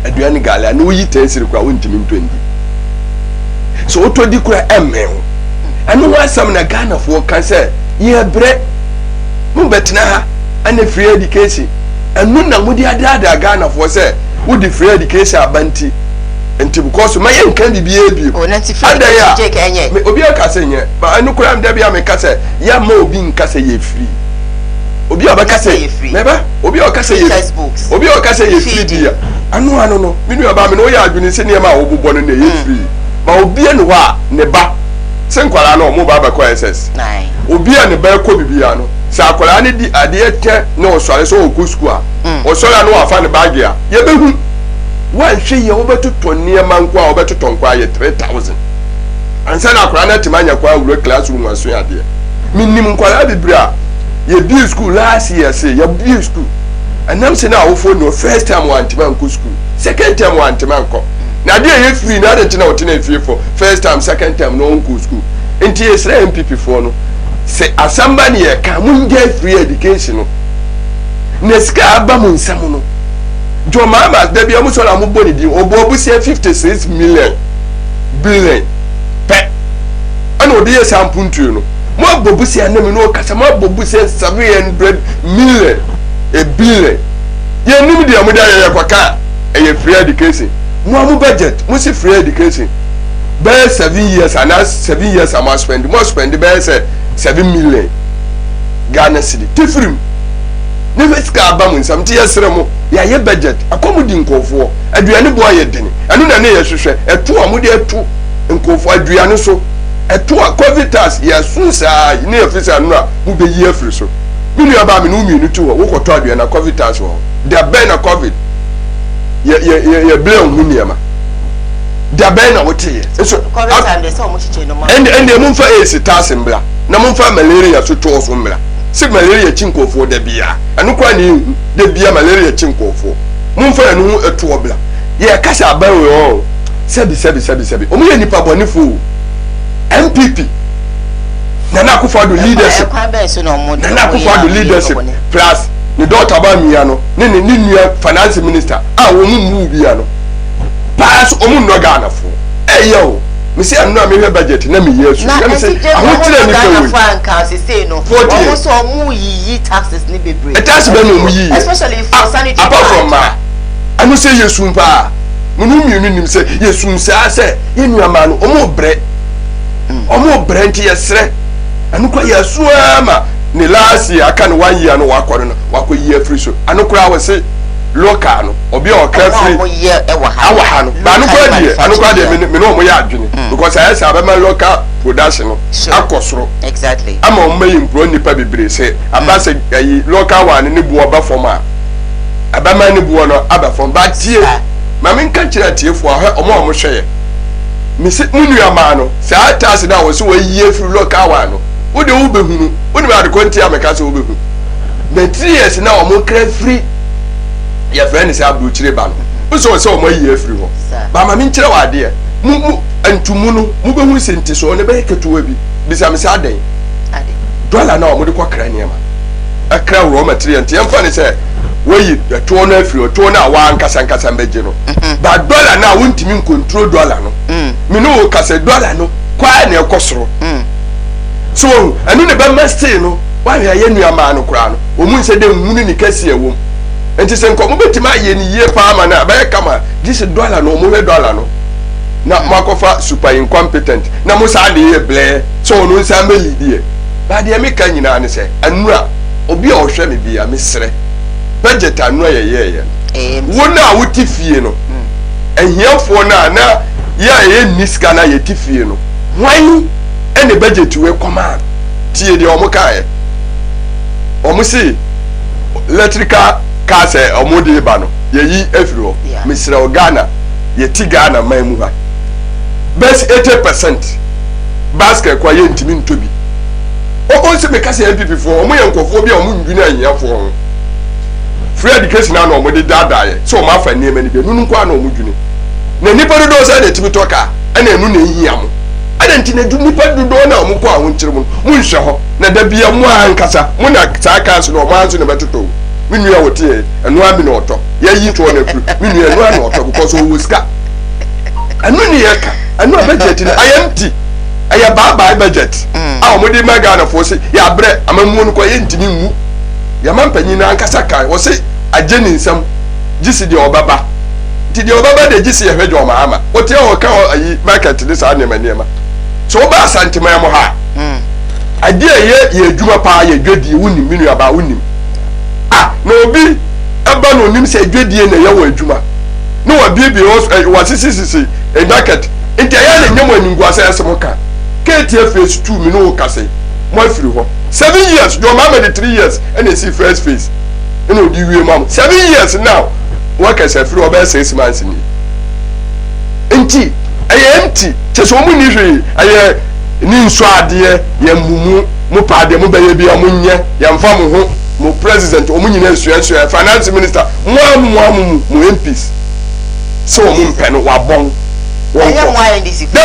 aduane gala na oyi 10 cedi kwa wontimi ntondi so otodi kura emen anu wasam na Ghana for kan se ye bre mu betena ha ana free education anu na mudi adada Ghana for se wo di free education abanti enti because my yen can be bi o nanti free je ka enye obi aka say nye ba anu kura am da bia me ka say ya ma obi nka say ye free obi aka say meba obi aka say ye obi aka say ye free dia anu no me nu aba me no ya adwene se ne ma wo bobɔ no na ye free ma obi anu wa ne ba se nkwara na omo ba ba ko SS obi anu ba ko bibia no sa akwara ne di ade ete na osore so oku school a osore no afa ne bag a ye behu wan hwe ye wo betoto niema nko a wo betoto nko a ye 3000 ansa na akwara na timanya kwa wuro classroom aso ade minnim nkwara bibira ye bi school last year say ye bi school anam se na wo fo no first time one time nko school second time one time nko na de ye free na de tina wo tina free for first time second time no nko school enti esra MPP for no se asamba ne ye ka mun get free education no neska aba mun nsam no jo mama da bia mu so na mu boni di obo bu se 56 million billion pe ana odi ye sampuntu no mo abobu se anam no kasa mo abobu se 700 million a billion ye nim dia mo da ye kwaka e free education mo budget mo si free education be 7 years and 7 years am spend mo spend be say 7 million Ghana city tifrim ne weska aba mun sam ti yesere mo ya ye budget akomudi nkofo aduane bo aye deni anu na ne ye hwehwe eto amudi eto nkofo aduane so eto covid tax ya sunsa ne ofisa no a mu be yi afiri so minu aba me no mienu tu wo koto aduane na covid tax wo da ben na covid ye blame hu niema da ben na wote ye so covid time dey so mo chiche no ma and mu fa esi tax mbla na mu fa malaria so to so mbla si malaria chinkofo da bia anu kwa ni da bia malaria chinkofo mun fa anu eto obla ye kasa abawe o sebi o mu ye nipa bonifo MPP na akufado leadership na akufado leadership plus ni daughter ba mia no ni nua finance minister wo mu bia no pass o mu no Ghana fo yo me say anu me budget na me yesu na me say ahotire ni Ghana franc can say no almost so mu yi taxes ni bebre tax be no mu yi especially for sanity apart from ma anu say yesu mpa munu mienu nim say yesu nsa say ye nua ma no omo bre nti yesre anu kwa yesu ama ni last year aka no 1 year no wakore no wakoyi afri so anu kura we say local no obi o ka free awa no ba anu kwa de me no mo ya adwene because I say abema local production no akosoro exactly ama o mayi mpro nipa bebre say abase local one ni buo ba form a abema ni buo no aba form ba tie ma me nka kira tiefo a o mo hweye me se munu ama no say tax na wo so wa yie free local one no wo de wo behunu wo ni ba de konti ameka so wo behu na 3 years na o mo kra free ya friend say abru chire ba no so o mo yi afiri ho ba ma me nchire wa de mu antumu no mu behu senti so ne be ketuwa bi bisa me say aden dollar na o mo de kokra ne ma akra raw material enti emfa ne say we to na afiri to na wa nkasa mbeje no ba dollar na wo ntimi control dollar no me no kase dollar no kwa na ekosoro so anu ne ba mastay no wa ya nua ma no kra no o mu nse de munu ni kasi ewo enti se nko mo betima ye ni ye pa ama na ba kama this dollar no mo we dollar no na makofa super incompetent na mo sa de ye ble so no nsa me lidie ba de me ka nyina ne se anura obi a ohwe me bia me sere budget anura ye wona wuti fie no ehiafo na ye niska na ye tifie no hwan ene budget we command tie de omo kae omo si electrical cars omo de ba no ye yi afiro misra o Ghana ye ti Ghana man mu ha best 80% basket kwa ye ntimi ntobi o se me kase MPP fo omo ye nkofo bia omo ndwini anyafo free education na omo de dada ye so omo afa niema ni be nunu kwa na omo dwini na nipa do do say de timi toka ana enu na ehia mo ana ntina du nipa do do na omo kwa ho nkyere mo mu nhwe ho na da bia mo ankasa mo na saka so no mo anso na betoto minua wotie enu ami na oto ye yi to na fru minua enu na oto because o wuska anu ni yeka anu budget na ayamti aya baba budget a omo di mega na fo se ya bre amamu no ko ye ntimi mu ya mampanyi na ankasa kai wo se agye ni nsam gisi de obaba ti de obaba de gisi ye hwejo ma ama o te o ka ayi market this anema so oba santima mo ha ade ye adwuma pa ye dwedi wonim minu aba wonim na obi eba no nim se dwedi na ye wo adwuma no wa bibi wa sisi market nti ya na nyamo anyingu asa esemo ka KTF phase 2 mi no kase mo afiri ho 7 years your mama de 3 years and you see first phase no di wie mam 7 years now what can say free over 6 months ni nti aye empty cheso mu ni hwe aye ni nso ade ye mumu mu paade mu beye bia mu nye ye mfa mu ho mu president o mu nyina nsuansua finance minister mu MPs so mu mpeno wa bon anya mo NDC fo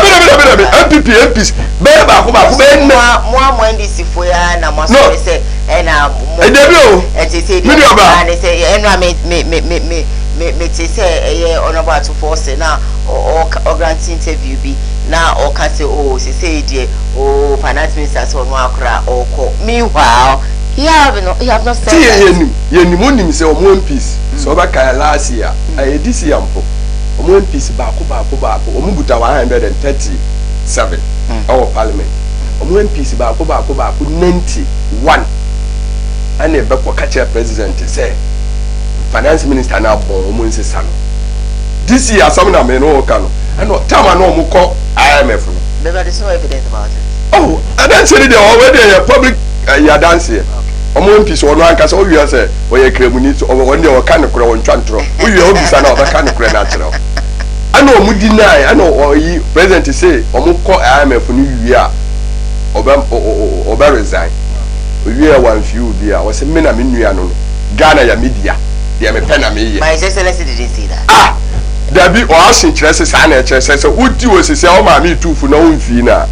MPs be ba ko be na mo NDC fo ya na mo say na edebio say na say enu me say honorable to force na o grant interview bi na o can say oh say dey oh finance minister so no akra o ko meanwhile you have not said yenim onim say o mo MPs so ba ka last year I this year mpo omo MPs baako omo buta 137 our parliament omo MPs baako 91 ane be ko catch president say finance minister na bon omo nsesa no this year some na me no ka no and time na omo ko IMF no but there is no evidence about it. Oh, and then say they already public ya dance here omo MPs ono anka so wi say we kremuni so won dey o kan kro won twantro we wi obisa na o be kan kro na tro ana omo deny ana oyi president say omo ko IMF ni wi a oba resign wi a wan few bi a wo say me na me nua no Ghana ya media dey me pen na me ye my excellency didn't say that there be o asin kire say sa na kire say udi wo sese o ma me tufu na won fi na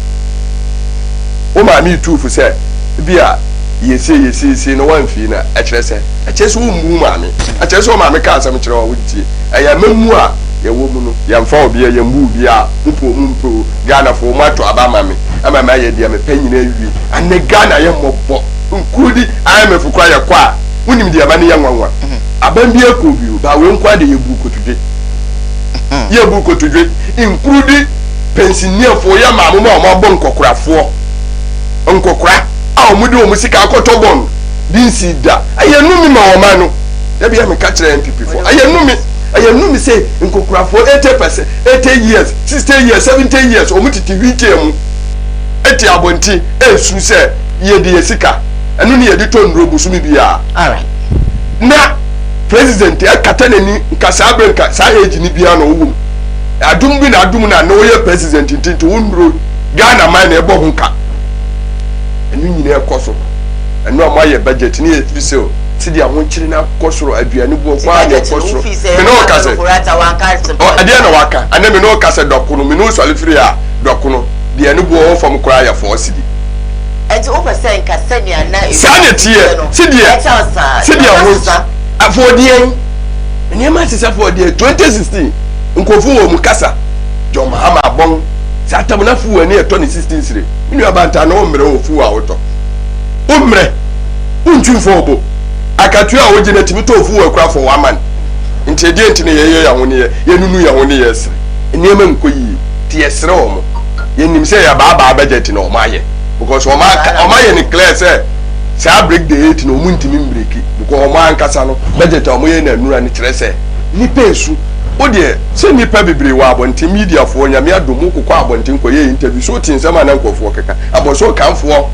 o ma me tufu say bi a yesi no wan fi na a kire say a kire say wo mu ma me a kire say o ma me ka asam kire wo wudi aya mamu a ye wo mu no ye mfa obi ye mbu bi a mpo Ghana fo mato aba ma me ama ma ye dia me panyina wi ane Ghana ye mobbo nkudi IMF kwa ye kwa unim dia ba ne ye nwanwa aban bi ekobi o ba we nkwa de ye bu kotudwe ye bu kotudwe include pensioner fo ye ma mo ma bo nkokorafo nkokora a omudi o musika akoto bon dinsi da ayenumi ma o ma no ya bia me ka kire MPP fo ayenumi say nkokorafo 80%, 80 years 60 years 70 years omutiti wike mu eti abonti esu se ye de yesika enu ne ye di to nrobu sumi bia all right na president e katanani nkasa abrenka sa age ni bia no wum adum bi na adum na no ye president ntinto wonro Ghana man na ebo ho nka enu nyina ekoso enu amaye budget ni e fi se o ti dia ho nkiri na kosoro aduane bu kwa ya kosoro me no kase o ade na waka ane me no kase dokuno me no swale free a dokuno dia ne bu o fam kwa ya force di enti o percent ka senia na tie si dia ho afodie eni ma sisa afodie 2016 nkofu wo mu kasa John Mahama bon satam na fu ani eto ni 16 sire minu abanta na o mre o fu a woto o mre untwufo obo akatu a wogina timi to fu wa kra for waman nti die nti ne ye ya ho ne ye nunu ya ho ne ye sire eni ma nkoyi ti yesre o mo ye nim se ya ba budget na o ma ye because o ma ye ni clear say sa break the 8 no mu ntimi break because o ma ankasa no budget o mo ye na nura ni kire se ni pesu o de se ni pa bebre wa abonti media fo nyame adomu kokọ abonti nkoye interview so tin sama na nkofo keka aboso kanfo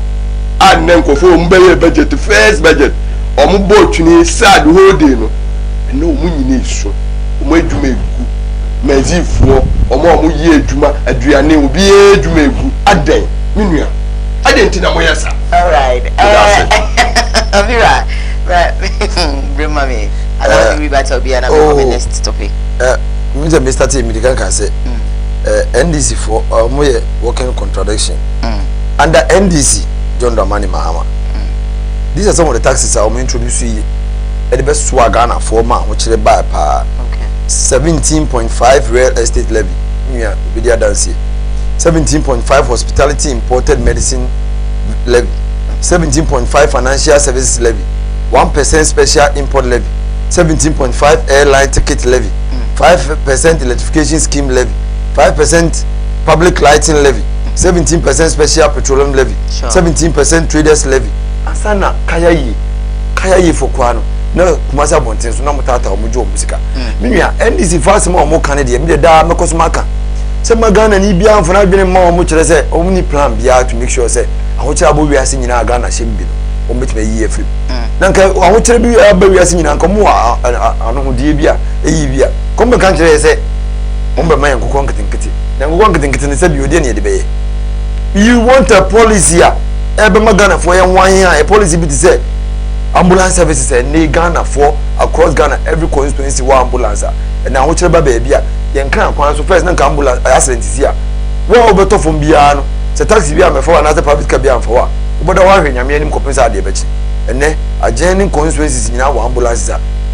an na nkofo mbeye budget first budget o mo bo twini sad whole day no na o mu nyina isu o mo adwuma egu mazifo o mo ye adwuma aduane obi adwuma egu adan minua adan tina mo yesa all right Amira right bring mommy allow me back to be an next topic Mr. T can say NDC for more working contradiction under NDC John Dramani Mahama. These are some of the taxes I will introduce you at the best Swagana for man which they buy per 17.5 real estate levy. Yeah, video dance 17.5 hospitality imported medicine levy, 17.5 financial services levy, 1% special import levy, 17.5 airline ticket levy, 5% electrification scheme levy, 5% public lighting levy, 17% special petroleum levy, 17% traders levy. Asana kaya yi for kwano. No kumasa bonten so na mutata omujo musika. Minua NDC fast ma omo kan de me da mekoso maka. Se magana ni bia amfana adwene ma omo kire se omo ni plan bia to make sure se ahocha abo wiase nyina Ghana shembi no. Omo betime yi afrim. Nanka ahocha bi aba wiase nyina nka mo ano hodie bia eyi bia. Kombe kan kire se omo ma yankoko nketenkete. Na yankoko nketenkete ne se bi odi ne de beye. You want a policy a ebe magana for yan wan a policy bi to say ambulance services and Ghana for across Ghana every constituency one ambulance and now which ba baby a yen kan kwan so first na ambulance accident here wo obeto from bia no se taxi bia me for na private car bia for obodo wa hwenya me anim kompensa de bechi ene adjoining constituencies nyina one ambulance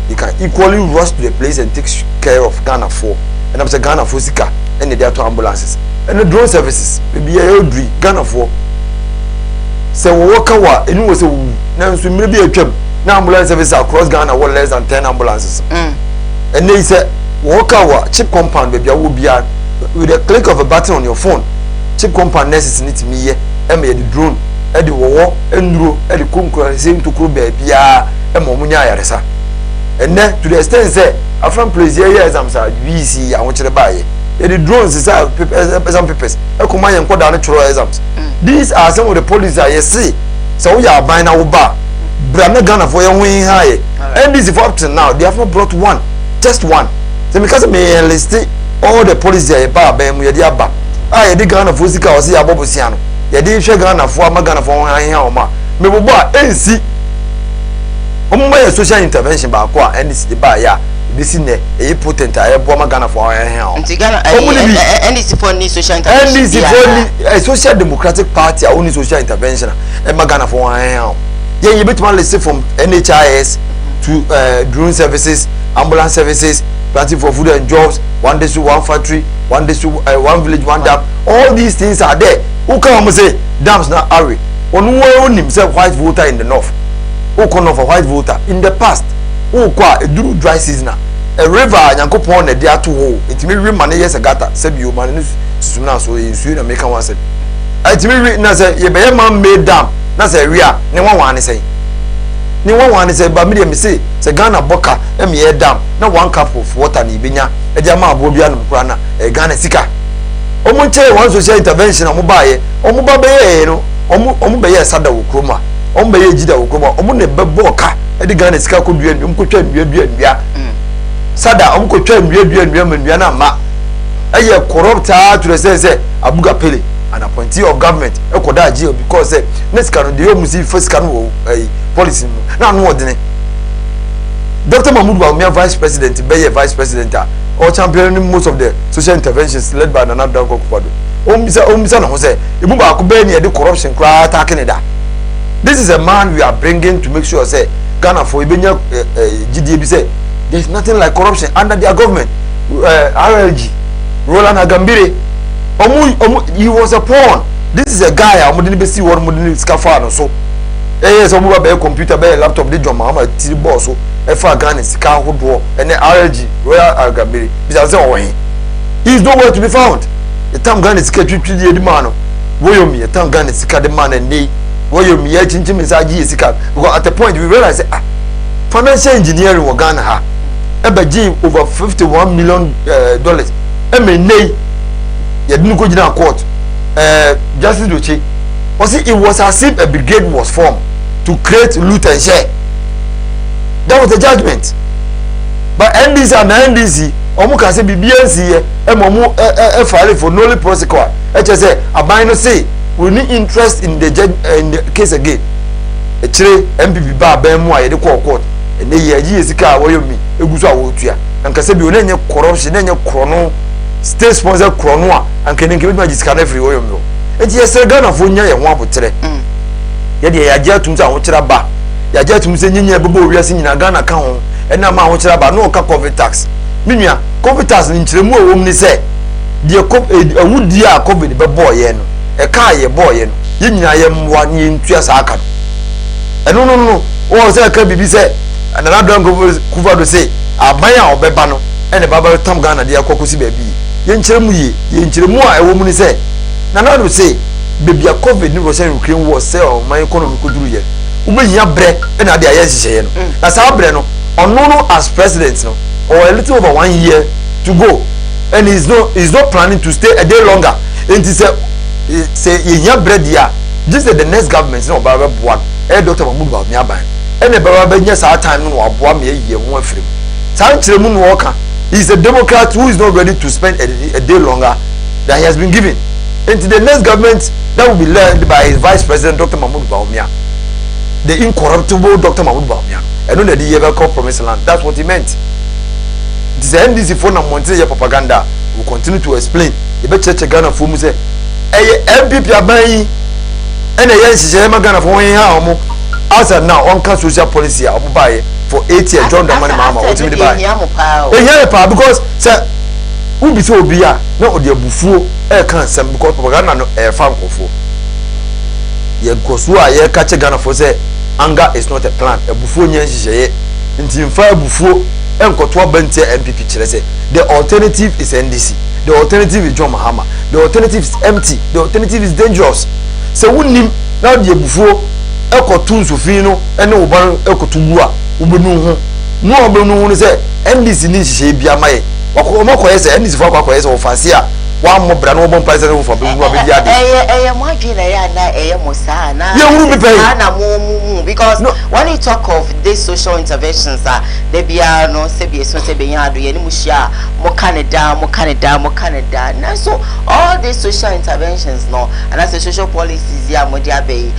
you can equally rush to the place and take care of Ghana for and I'm say Ghana for sika and they are to ambulances and the drone services be a odri Ghana for se wo Koowaa enu wo se wu na nso mmere bi atwam na ambulance service across Ghana were less than 10 ambulances and they say wo Koowaa chip compound be bia wo bia with a click of a button on your phone chip compound nurses need me ye e me the drone e de wo enduro e de konkura se ntokuro ba bia e mo munya yaresa and then to the extent say afran place here exams are VC awon kire ba ye the drones is some papers e kuma yen koda na choro exams these are some of the policies I see so we are buying our bar brana Ghana for your win high and this for up to now they have not brought one just one so because me list all the policies I bar be mu ye dia ba ah ye Ghana for sika o se ya bobosia no ye dey hwe Ghana for ama Ghana for han o ma me bobo a ensi omo ma social intervention ba ko a NDC ba ya this is a potent Ghana for NDC for any social intervention. NDC for a social democratic party only social intervention Ghana for yeah you bet man list from NHIS to drone services, ambulance services, planting for food and jobs, one day to one factory, one day to one village, one dam. All these things are there. Who come say dams not hurry? On one himself white voter in the north. Who come of a white voter in the past? Who qua a dry season? A river Yankopon a dear to hole. It may be money yes a gata, said you man sooner so in Sweden make one said. It may be Nasa, ye be a man made dam, Nasa ria, no one is saying. No one is saying, but medium say, Ghana Boca, a mere dam, no one cup of water, Nibina, a Jama Bobian Prana, a Ghana Sika. Omonche one social intervention on mobile, no, Omubaya Sada Ukroma, Ombay Jida Ukroma, Omune Boca, and the Ghana Sika could be a Sada umko twa nwiana ma eye corrupt to the say abuga pele an appointee of government e koda gie because say next can the omusi first can policy na no odene Dr. Mahmoud Bawumia vice president be vice president or championing most of the social interventions led by Nana Danko Akufo-Addo omisa na ho say ibu ba ko be ne the corruption kra attacking da. This is a man we are bringing to make sure say Ghana for ibenya GDA bi say there is nothing like corruption under their government. RLG, Roland Agambire, he was a pawn. This is a guy I didn't see what modern scaffold so. Yes, I'm a computer, a laptop, the drum, I'm a T boss, so if I gun is car wood war, and the RLG, Roland Agambire, he is nowhere to be found. The time gun is catching the man. William, a time gun is cut the man and they, William, yeah, Jim is because at the point we realize financial engineering was Ghana. Eba over $51 million. Nay, you didn't go to court. Justice Doche, it was as if a brigade was formed to create loot and share. That was the judgment. But NDC and NDC, Omuka say BBNC, file for nolly prosecutor. HSA, a minor say, we need interest in the case again. A three MPP bar Bemwa, the court. And they years car where me, a good wood, and Casabi, any corruption, any chrono, state sponsor chrono, and can give my discount every way. And yes, a gun of Wunya and 1 today. Yet the idea to Muchaba, Yaja to Musenia Bubu, we are seeing a gun account, and now Muchaba, no COVID tax. Minia, COVID tax in Tremo, woman say, dear a wood dear COVID, but boy, a car, a boy, yin I am 1 in 2 years. I don't know, or say, can be said. And another Akufo-Addo say, "Abaya obebano." ene baba tam Ghana de akokosi baabi ye nkyere mu ye nkyere mu a ewo mu ni se na na do say baby a covid ni Russia Ukraine war say o man economy ko duru ye ubehia bre ena de aye hihye no na sa bre no ono no as president no or a little over 1 year to go and he's not planning to stay a day longer and he say ye bre dia just the next government no ba boa Dr. Mahmoud ba mi aban and e ba nya sa time no aboa me ye ho afrim sa nkyere mu no woka he's a democrat who is not ready to spend a day longer than he has been given into the next government that will be led by his vice president Dr. Mahmoud Bawumia, the incorruptible Dr. Mahmoud Bawumia. I know that he ever called promised land. That's what he meant. This NDC phone and Monte propaganda will continue to explain. The better Ghana for say, MPP abayi, and a yes, Ghana for 1 year as of now on social policy buy for 8 years. John the money mama what me buy. Because sir, who be so be ya na odi abufuo e kan sem because propaganda no e fa nkofo ye gosu a ye ka che Ghana for say anger is not a plan abufuo nya nhihye nti mfa abufuo enkoto abante MPP kire say the alternative is NDC, the alternative is John Mahama, the alternative is empty, the alternative is dangerous. So wunim na odi abufuo ekoto nsofin no ene wo ban ekoto gu a ubenu ho no obenu ho say NDC ni nhihye bia mai wakoma koyese NDC for koyese ofase a wa mo bra no bo mpaise no for be no be dia de mo adwena ya na mo saa na ye wuru be na mo because when you talk of these social interventions they bia no se bia so se be yan ado ye ni mo hia mo Canada na so all these social interventions no and as social policies ya mo dia be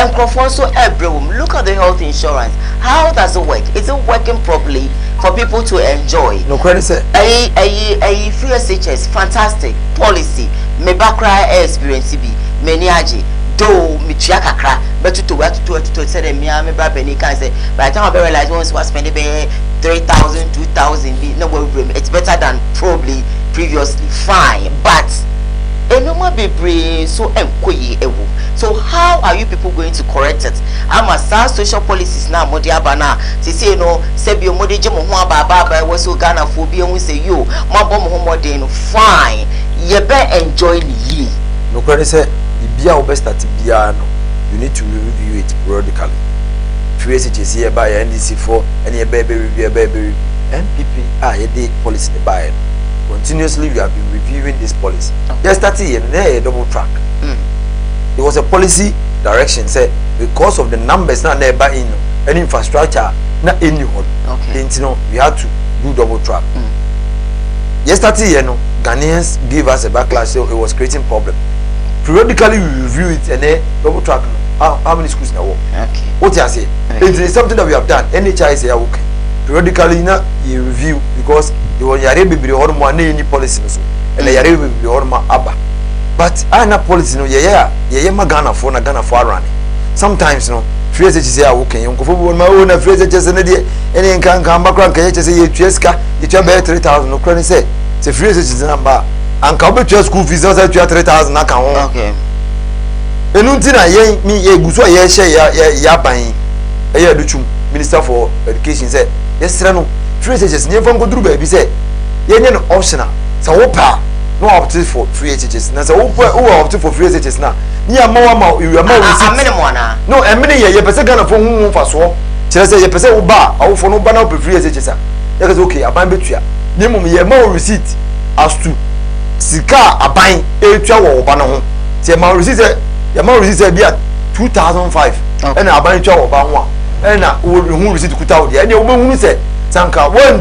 enkrofo so everyone look at the health insurance. How does it work? Is it working properly for people to enjoy? No credit say a free SHS fantastic policy me bakra experience bi many aji do me tua kakra but to say me me bra beni can say by the time I realize once was spending 3,000 2,000 be no it's better than probably previously fine but enoma bebre so enkoyi ewu. So how are you people going to correct it? I'm social policies now modi abana say say no say bi omodi je mo ho aba we so Ghana for bi ehun say yo mo bo mo ho modern fine ye be enjoy ni. No credit say bia we start bia no you need to review it periodically. Free SHS here by NDC for any review MPP ye dey policy the buy. Continuously we have been reviewing this policy. Yes, starting here double track. It was a policy direction say because of the numbers now nearby in any infrastructure not any one. Okay. You know we had to do double track. Yesterday, Ghanaians gave us a backlash, so it was creating problem. Periodically we review it and then double track. How many schools now? Okay. What you say? Okay. It is something that we have done. NHI say okay. Periodically now you review because you want yare be or more any policy so and yare be or more abba. But I na policy no ye Ghana for running. Sometimes no free SHS say okay you go for my own free SHS na dey any kan background kan say you tueska you twa be 3,000 no credit say free SHS number and ka be school fees say 3,000 na kan ho. Okay. Enu ntina ye mi ye guso ye share ya ban ye aduchum Minister for Education say yesra no free SHS nye fam go duru ba bi say ye nye no optional so wo pa no opt for free SHS na so wo opt for free SHS na ni amawa you amawa receipt no emene ye pese Ghana for hu fa so kire say ye pese wo ba awo for no ba na free SHS a ye ka say okay aban betua ni mum ye amawa receipt as to sika aban etua wo ba na ho ti amawa receipt ye amawa receipt bia 2005 and aban etua wo ba ho a na wo hu receipt kuta wo de na wo hu say sanka one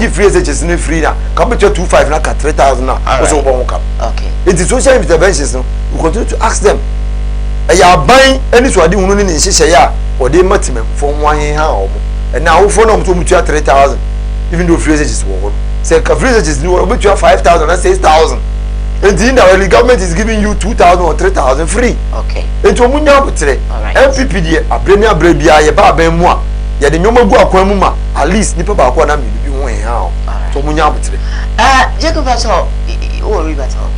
give free SHS no free na come to 25 na ka 3,000 na so bo come. Okay. It is social interventions no we continue to ask them ya ban any so ade hunu ni nhihye ya o de matimem for one ha omo and now for no to mutua 3,000 even though free SHS wo say ka free SHS ni wo mutua 5,000 and 6,000 and the government is giving you 2,000 or 3,000 free. Okay. And to munya butre MPP die abreni abrebia ye ba ban mu a ye de nyoma gu akwan mu ma at least nipa ba akwa na me bi ho ha o to munya butre Jacob Bacho o ri bacho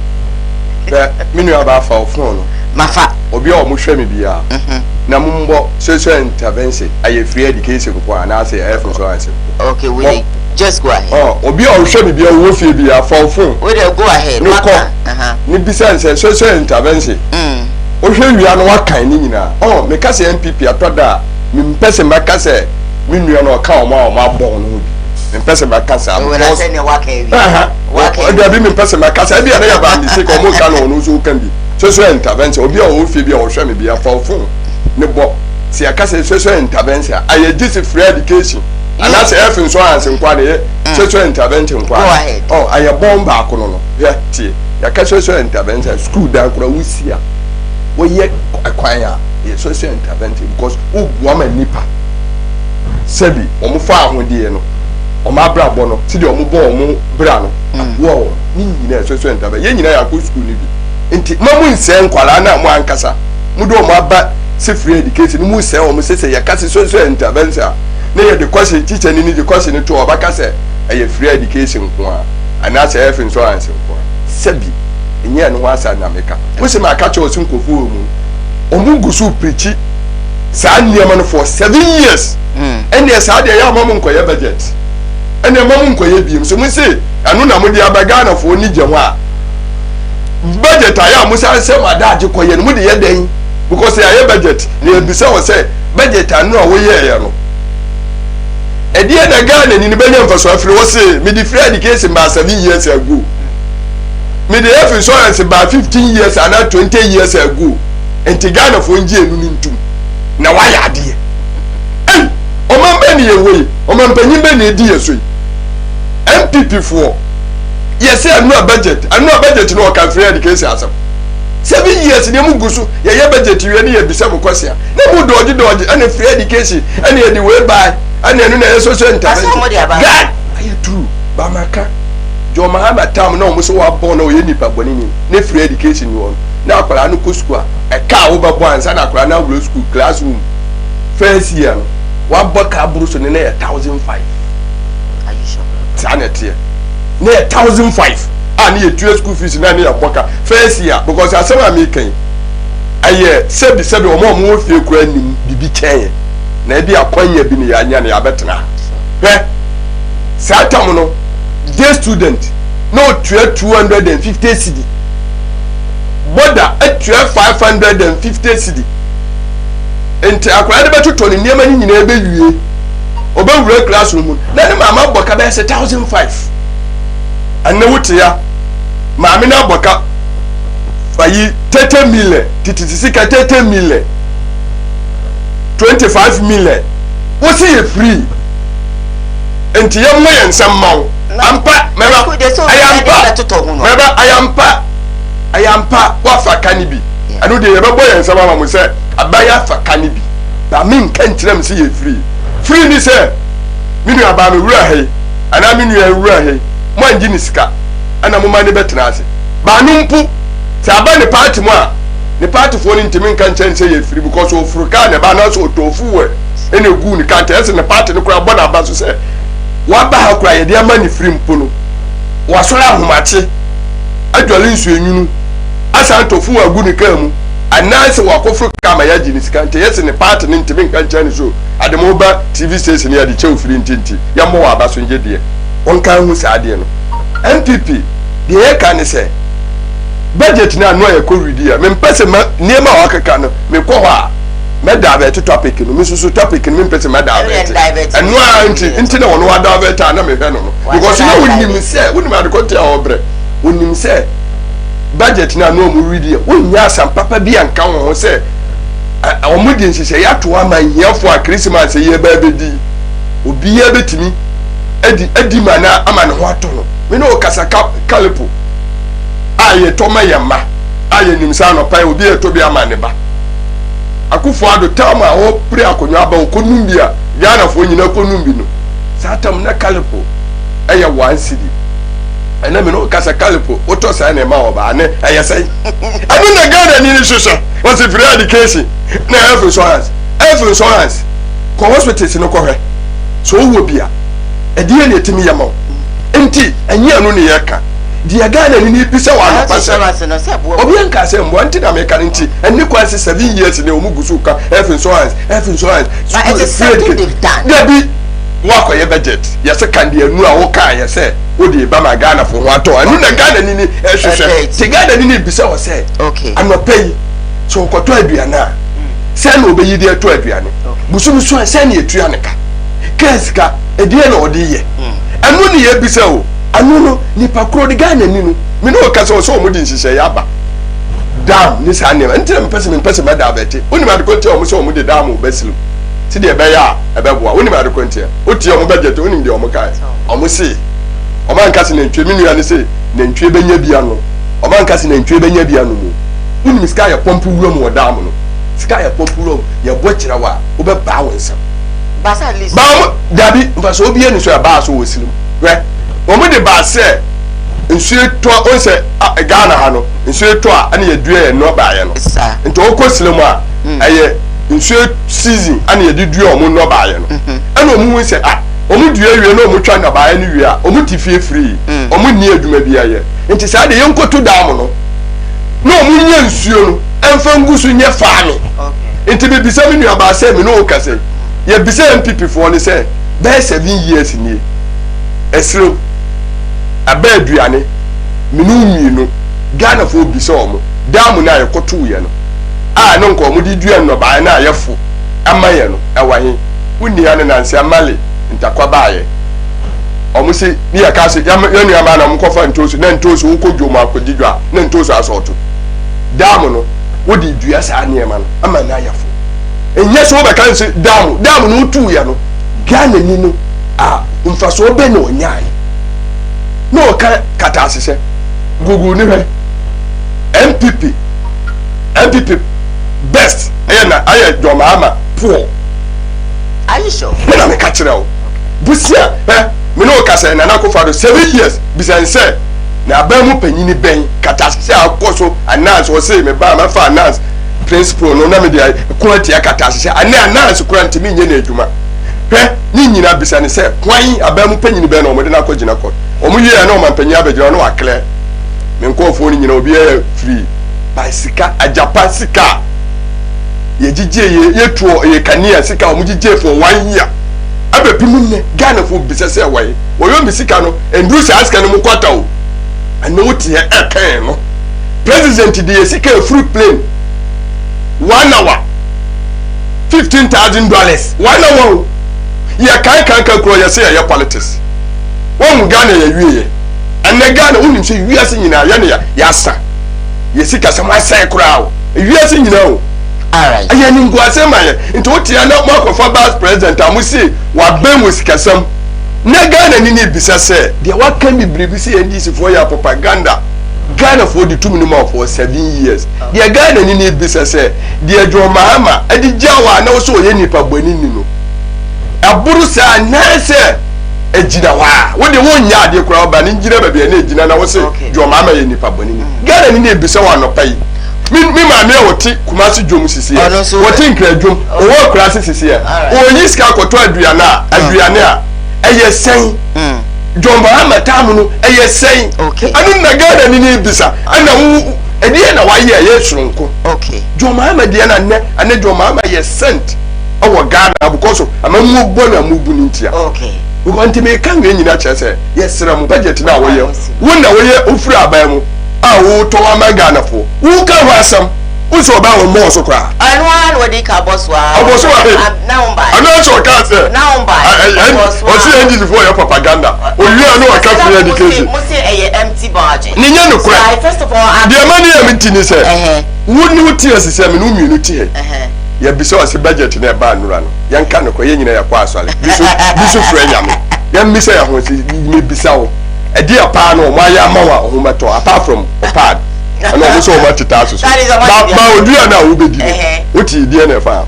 minu aba fa ofun no mafa obi a o mo hwe me bia na mumbo social intervention aye free education ko na say air insurance. Okay, we Just go ahead. Oh, obi a ohwe bibia wo fie bia for phone. We dey go ahead. Waka. Ni bisa say social intervention. Ohwe wia no wakan ni nyina. Oh, me ka say MPP atoda. Me mpese maka say me nua no ka o ma bon no bi. Me mpese maka say. We na say ne wakan wi. Waka. Obi abi me mpese maka say bia na ya ba mi say ko mo ka no so kan bi. Social intervention obi a wo fie bia ohwe me bia for phone. Ne bo. Si aka say social intervention. Aye this free education. And that's F insurance in Quadi, social intervention. Go ahead. Oh, I am bomb back on. Yeah, your social intervention, school down, we see. We yet acquire a social intervention because woman nipper. Sebi, or far with the or my brabono, City or Mubo, Brano. Whoa, need social intervention. You know, school. Mamu in San Kualana, Moancasa, Mudo, my back, say free education, Musa, or Mrs. Yakasi social intervention. Now the question teacher need the question to Obaka say a free education and that's health insurance. Sebi, in yan was an America. What's my catch or soon kufu? Omungusu preachy San Yaman for 7 years. And yes, I had a young koya budget. And a mom koya beam. So we say, I know Namudi Abagana for Nijawa. Budget I am Musa say my dad you koya and Mudi day because they are budget. They be so say budget I know away. And the other guy in the Benjamin for so was say, me the free education about 7 years ago. Me the health insurance about 15 years and not 20 years ago. And the Ghana for India into. Now why are they? Hey, Oman Benny away, Oman Benny Benny dear sweet. MPP for yes, I know a budget. I know a budget to know can free education. 7 years in Yamugusu, your budget you any be some question. No dodgy and a free education and any way by. And then social intervention. God, are true? Bamaka, John Mahama Tam no muso wa born or any pabonini, ne free education you want. Now Kolanu Kuskwa, a car over once and a Kolana Blue School classroom. First year, one buck Bruce and 1,005. Are you sure? Sanity. Near 1,005. I need 2 school fees in any boka. First year, because I saw I'm making. I said or more feel grinding, be chain. Maybe a poignard be near Yana Betna. Eh? Satamono, day student, no 250 cedi. Border at 550 cedi. And I cried about to Tony near many in every Obey classroom. Then Mamma Boka has 1,005. And no what ya, Mamina Boka for ye 30 million, Titisika 30 million. 25 million. What's he free? And to young man, some more. I am pa. What for canibi? I know the other boy and some of them say, I buy a for canibi. That mean can't them see you free. Free this air. Meaning about me, Rahe, and I mean you are Rahe. My Jiniska, and I'm money better. Banumpu, Sabani party more. The party for intimate can change say free because of Frukan and Banas or Tofu. Any goon can't tell the party the crowd but about to say. What about cry dear money free Puno? Was so much? I join you. As I tofu a good come. And now it's a walk of Frukamaya Jinis can't yes in the party intimate can change so at the mobile TV station near the Chow Free Tinti. Yamoa Basunja dear. One can who's Adian. MPP, the air can say. Budget na no read here. Me pese near my wakakano. Me Koowaa. Me divert topic no. Me so topic no me pese me divert. And no anti na one divert na me hwe no. Because you know when you say, when me adekote obre. When you say budget na no mu read here. When you asam papa bi anka won say omudi nhihye ya to ama hiafo a Christmas ye ba bedi. Obi ya betimi edi mana ama ne ho ato no. Me no kasa kalipo. Aye toma yama aye nimsa no pai obi etobi amaneba akufo ado tama ho pre akonwa aba okonum bia Ghana fo nyina konum bi no satam na kalipo eye 1 cedi ena me no kasa kalipo oto sa na ma oba ne eye sai anu na Ghana ni hwehwe was free education na health insurance ko hospital no ko hwe so wo bia edie na etimi yama enti enye anu ne yeka dia Ghana ni bi se wa no pasa obi anka se mbo anti na me kan nti eni kwase 7 years na omugusu ka health insurance but it is something they've done. Debi wako ye budget yes kan de anu a wo kan ye say wo de ba ma Ghana for ho ato anu na Ghana ni ni ehwehwe ti Ghana ni bisa wo say okay anopai so koto aduana say na obeyi de to aduane busu so say na etuane ka keska edie na odi ye anu ni ye bisa wo anu no nipa kro de Ghana ni no me no ka so mo di nhihye ya ba dam ni sa ne nti mpese ma da beti oni ma de konti o mo so mo de dam o basilu ti de be ya ebeboa oni ma de konti o ti o mo budget oni de o mo kai o mo si o man kasi na ntwe mi nua ne se na ntwe benya bia no o man kasi na ntwe benya bia no mo oni mi sika ya pompu wura mo dam no sika ya pompu wura ya bo kira wa o be ba wonsam ba sa list ba dabi mfa so obi ani so ya ba so wo silim we o mo de ba se nsuo to on se Ghana ha no nsuo to a ane yedua ye no ba ye no nti o ko silim a eye nsuo season ane yedua o mo no ba ye no ane o mu se o mu dua wie no o mu twa na ba ye no wie a o mu ti fie free o mu ni adwuma bia ye nti sa de yenkoto dam no no o mu nya nsuo no emfa ngusu nye fa me nti be bisa me nua ba se me no o ka se ye bisa MPP for ne se be 7 years ni esiro abaduane minu Ghana fo bisa omo damu na ye koto ye no no nko mo di dua no ba na yefo amaye no ewahin wuni ane nanse amale ntakwa baaye omo se ni ya ka se ya nua ma na mo kofa ntosu na ntosu wo kodwo mo akodidwa na ntosu asoto damu no wo di dua sa ne ma no ama na yefo enye so be kan se damu no utu ye no Ghana ni no mfa so be no nyaai no kata asese gugu ni he MPP best aye Jomama poor are you sure me na me ka kire o busia me no ka se na na ko fa do 7 years bisanse na abamu panyini ben kata asese akoso announce o say me ba ma fa announce principal no na me dia quality kata asese announce quality me nye na adwuma ni nyina bisane se kwan abamu panyini ben no mo de na ko gina ko omu ye na o man panyini abegina no akle me nkofo ni nyina obi e free bicycle ajapa sika ye jije ye tuo ye kania sika omu jije for 1 year abepi munne Ghana fo bisase wai wo yo misika no endru se aska no mkwata o ana wuti e kan no president de sika free plane 1 hour $15,000 1 hour ya kan kro ya se ya politics won Ghana ya wiye enne Ghana unim se wiase nyina ya ne ya sa ye sika se ma sai kra o wiase nyina o alright aya ni ngwase maye nti wotia na makofa vice president amusi wa ben musikasam na Ghana ni bisa se de wa kan bi bribi se NDC for ya propaganda Ghana for the 2 minimum for 7 years de Ghana ni bisa se de Jomama adi jawa na wo so ye nipa bani ni no aburu sa na se ejina wa wo de wonya ade kura oba ni njira ba bia na ejina na wo se Jomama ye nipa bani ni Ghana ni bisa wa no pai mi ma me woti kumasi dwom sisi ya woti nkra dwom wo kura sisi ya o yiska koto aduane a eye sen Jomama tamu no eye sen anu na Ghana ni bisa ana wo edi na wa ye sunko Jomama de na ne ane Jomama ye sent awo Ghana because amamu bona mu bu ntia we want me kan we nyina chese yesra mu budget na wo ye wona wo ye ofuri aban mu wo to wa Ghana fo wo ka wasam wo so ba wo mo so kra anu an wo di ka boss wa na umba anu so ka se na umba o si engine for your propaganda o yu anu wa ka free education mo se eye empty budget ni nya no kra first of all the money empty ni se wo ni wo ti asise me no mienu ti he ya bisa wasi budget na ba nura no yanka no ko ye nyina ya kwa asale biso fre nyame ya mbisa ya ho si me bisa wo edi apa no ma ya mawa ho meto apart from opad ana mo so o matita so ba odua na wo bedi o ti die na fa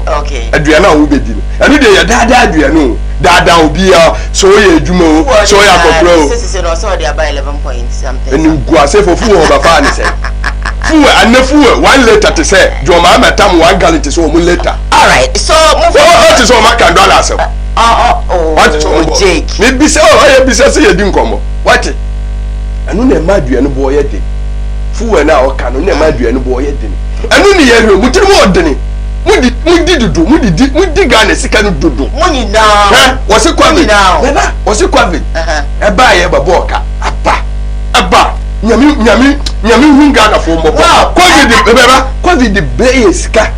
adua na wo bedi anu de ya dada adua no dada obi ya so ye adwuma o so ya kokro sisi no so de aba 11 point something enu guase fofu o ba fa ni se fuwe anefuwe 1 liter to say Jomama tam 1 gallon to so mo liter alright so move what is all my $100 what Jake me bi say oh bi say ye di nkomo what anu na ma aduane bo ye de fuwe na o ka no na ma aduane bo ye de anu ni ye hwe mutiri mo odene mudi dudu mudi Ghana sika no dudu money now was it COVID now was it COVID eba ye baboka aba nyami hu Ghana for mo COVID the bay sika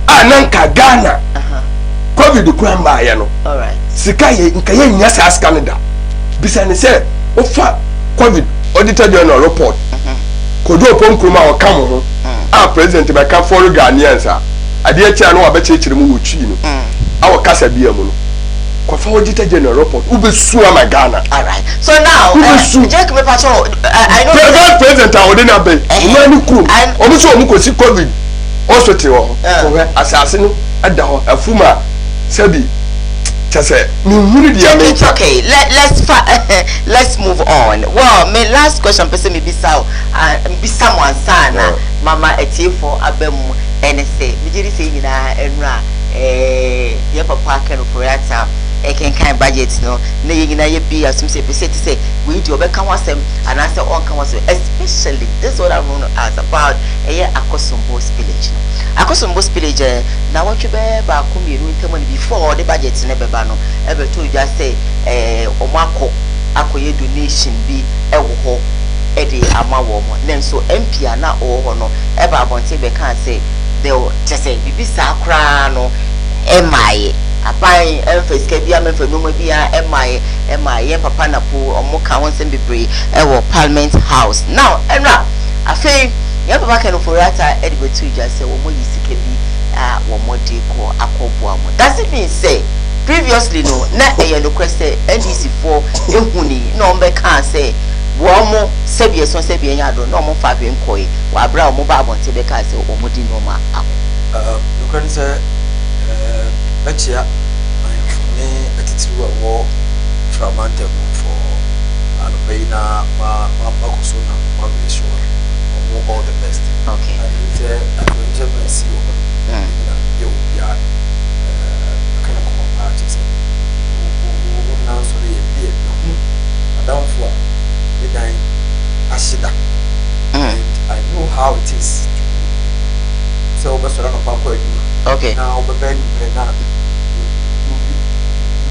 ananka Ghana COVID kura mba ye no all right sika ye nka ye nya sa Canada bisa ne se ofa COVID auditor general report kodo pon kuma o kam ho president be ka for Ghanaians ade achi anu abechechire mu wotwi no awo kasa bia mu no kofa auditor general report ubesu ama Ghana all right so now Jack me pacho I know president awodena be mani krum omuso omukosi COVID hospital ho asase no ada ho afuma sabi chase me huru dia okay let's move on. Well, my last question person me be someone sana mama etiefo abemu NSA me jiri say nyina enra ye papa kan operata can budget no na nyina ye bi asum say say we do obeka wasem and answer on kan was especially this what I want to ask about Akosombo village no Akosombo village na what you be ba ko mienu ntemo before the budget na beba no e be to just say omako akoye donation bi ewo ho e de ama wo mo nenso MP na o ho no e ba bonte be kan say they just say bibi sa kra no emaye abai emphasize ke bia memfa no bia emaye papa na po omoka won sem bebre e wo Parliament House now enra afei ya papa kan for rata e de betu just say wo mo yisike bi wo mo de ko akobo amo does it mean say previously no na no question NDC for ehuni no mbe kan say wo mo sebie so sebie nya do no mo fa hwe nkoi wa bra mo ba bonte be kan say wo mo di no ma no kan say Achia, I am a war Tramante for Anopena, Makosuna, Mamisho, all the best. Okay. I will never see you. Yeah, kind of come artist. Now, sorry, a down for midnight Ashida. And I know how it is. So, but I don't know. Okay. Now, but then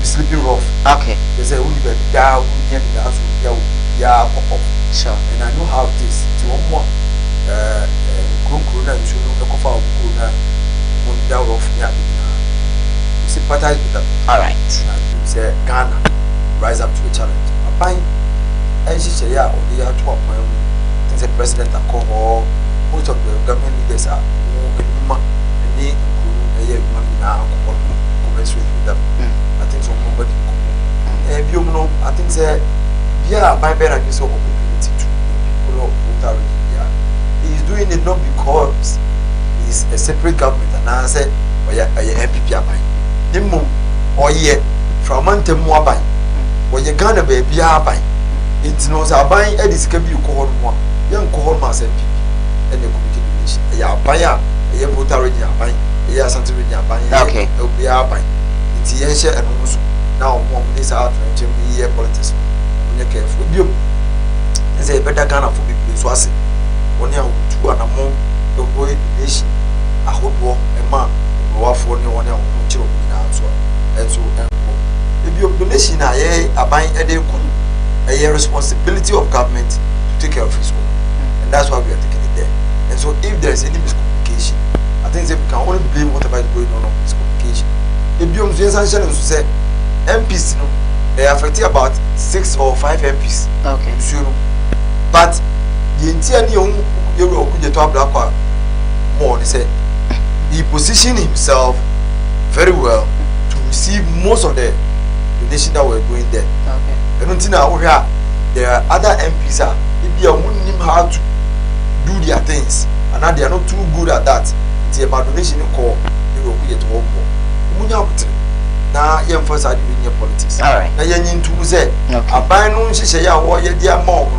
sleeping rough. Okay. They say only bed down, yeah, pop. Sure. And I know how it is. To one more, Kuna, to know the cover of Kuna, one down of Yabi. You sympathize with them. All right. And you say Ghana, rise up to the challenge. I find, and she say, yeah, only at 12 things the president are called, most of the government leaders are more and need now commensurate with them. I think some nobody I think say yeah, my better is so opportunity to people who are yeah. He is doing it not because he's a separate government and I say oh yeah, MPP abai. Nimo or yeah from Mante Muabai or you gonna be abai. It knows abai Edis can be called one young call mass MPP and the communication. Yeah, baya a voter abai. Yeah, something with your buying. Okay. It'll be our buying. It's the answer and also now one this out to me here politics. When you care for you, there's a better kind of people. So I say, when you are 2 and a more, the boy nation, I hope war a man, or for no one else, children and so if you donation, I buying a responsibility of government to take care of his own, and that's why we are taking it there. And so if there is any miscommunication, I think they can only blame whatever is going on this communication. If you say MPs, they are affecting about 6 or 5 MPs. Okay. But the entire young more they say he positioned himself very well to receive most of the donation that were going there. Okay. And until now there are other MPs if they wouldn't know how to do their things and now they are not too good at that. The donation call you will get home more. Now, you emphasize in your politics. All right. Now, you need to say, I buy no share or ye dear more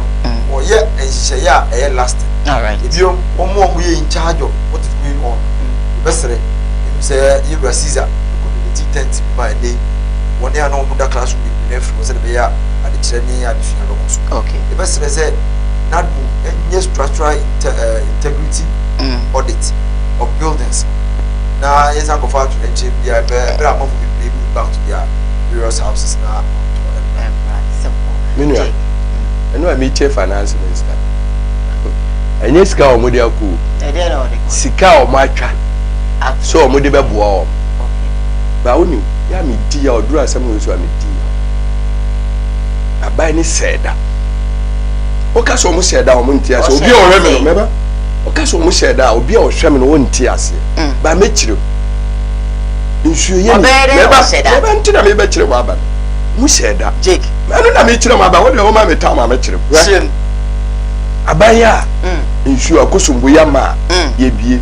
or yet and share a lasting. All right. If you one more, we in charge of what is going on. Best say, you were Caesar, community tent by day. One day, I know the class will be left was at the training at the okay. The best say, not any structural integrity audit of buildings. Now, yes, I go far to the gym. Yeah, but I'm going to move back to their various houses now. Simple. I know I meet your finance minister. And yes, go on with your cool. Sika or my chat. So, Modiba Bois. But only, ya me tea or draw some of you. I buy any said that. Okay, so much said that on Muntia, so be all remember. Okay, so much said that, or be all shaman one tears. By Mitchell. Ensure you never said that. Until I may bet you about. Who said that? Jake. I don't know Mitchell about what the woman may tell my Mitchell. Abaya. Ensure a cushion we are ma. Ye be.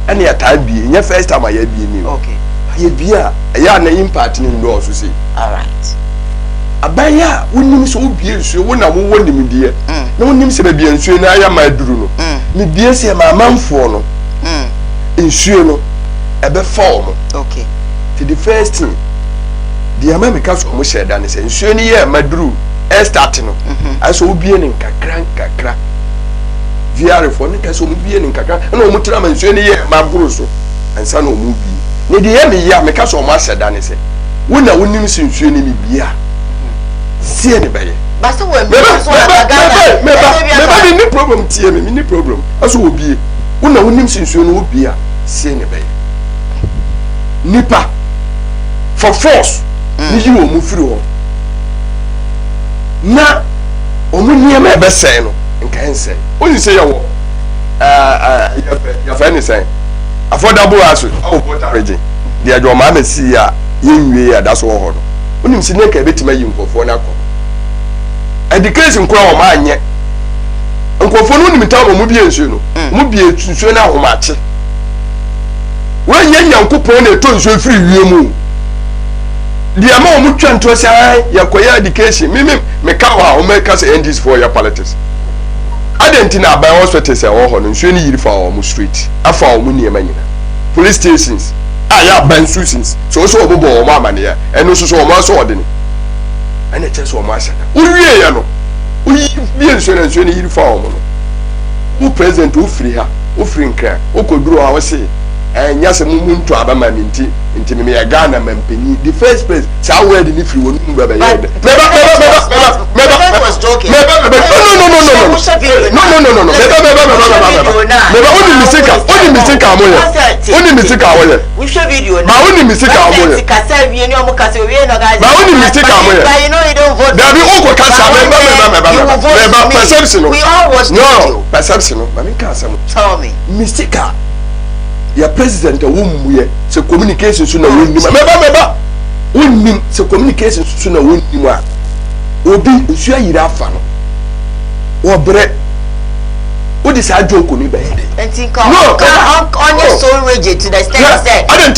Any a time be in your first time I be new. Okay. Ye be a yarn impact in laws to see. All right. Abaya, wouldn't so be so when I won't him, dear. No one names a be and so I am my Bruno. Me dear, say my man for no. Ensure a beform. Okay. To the first thing, the American from said, and say, ensure near my Drew, starting. I saw being in Kakra. Via Refonica, so being in Kakra, and no Mutram and Sunny, my Brusso, and son of Mubi. Near the Emmy, ya make us all master, Danny said. When I wouldn't miss you, me beer. See anybody. But so when maybe problem, tear me, any problem. As will be. When I wouldn't since you know beer. See anybody. Nipa for force. You will move through. Now, only near my best say no. And can say. What you say, your friend is saying. Affordable as oh, what are you? The adjourned mamma see ya. You that's all. When you see naked, bit me for phone. Education crowd man yet. Uncle for no time of Mubian, you know, Mubian to show now much. When young coupon a tone so free, you move. The amount of to say, your choir education, me Koowaa or make us end this for your politics. I didn't know by hospitals and showing you for our street. I found money manina. Police stations. I have been suits, so bobo mamma near, and also so much ordinary. And it just so much. We be insurance when you found who present who free her, who free crack, who could grow our say, and yes, a moon to Abama Minty, into me a Ghana man penny. The first place, so where did if you wouldn't was joking. Your president, a woman, we so communication sooner win him. Win so communication sooner win him. Will be sure you have fun. Or bread. What is our joke on you? And think on your soul rigid to the extent that I don't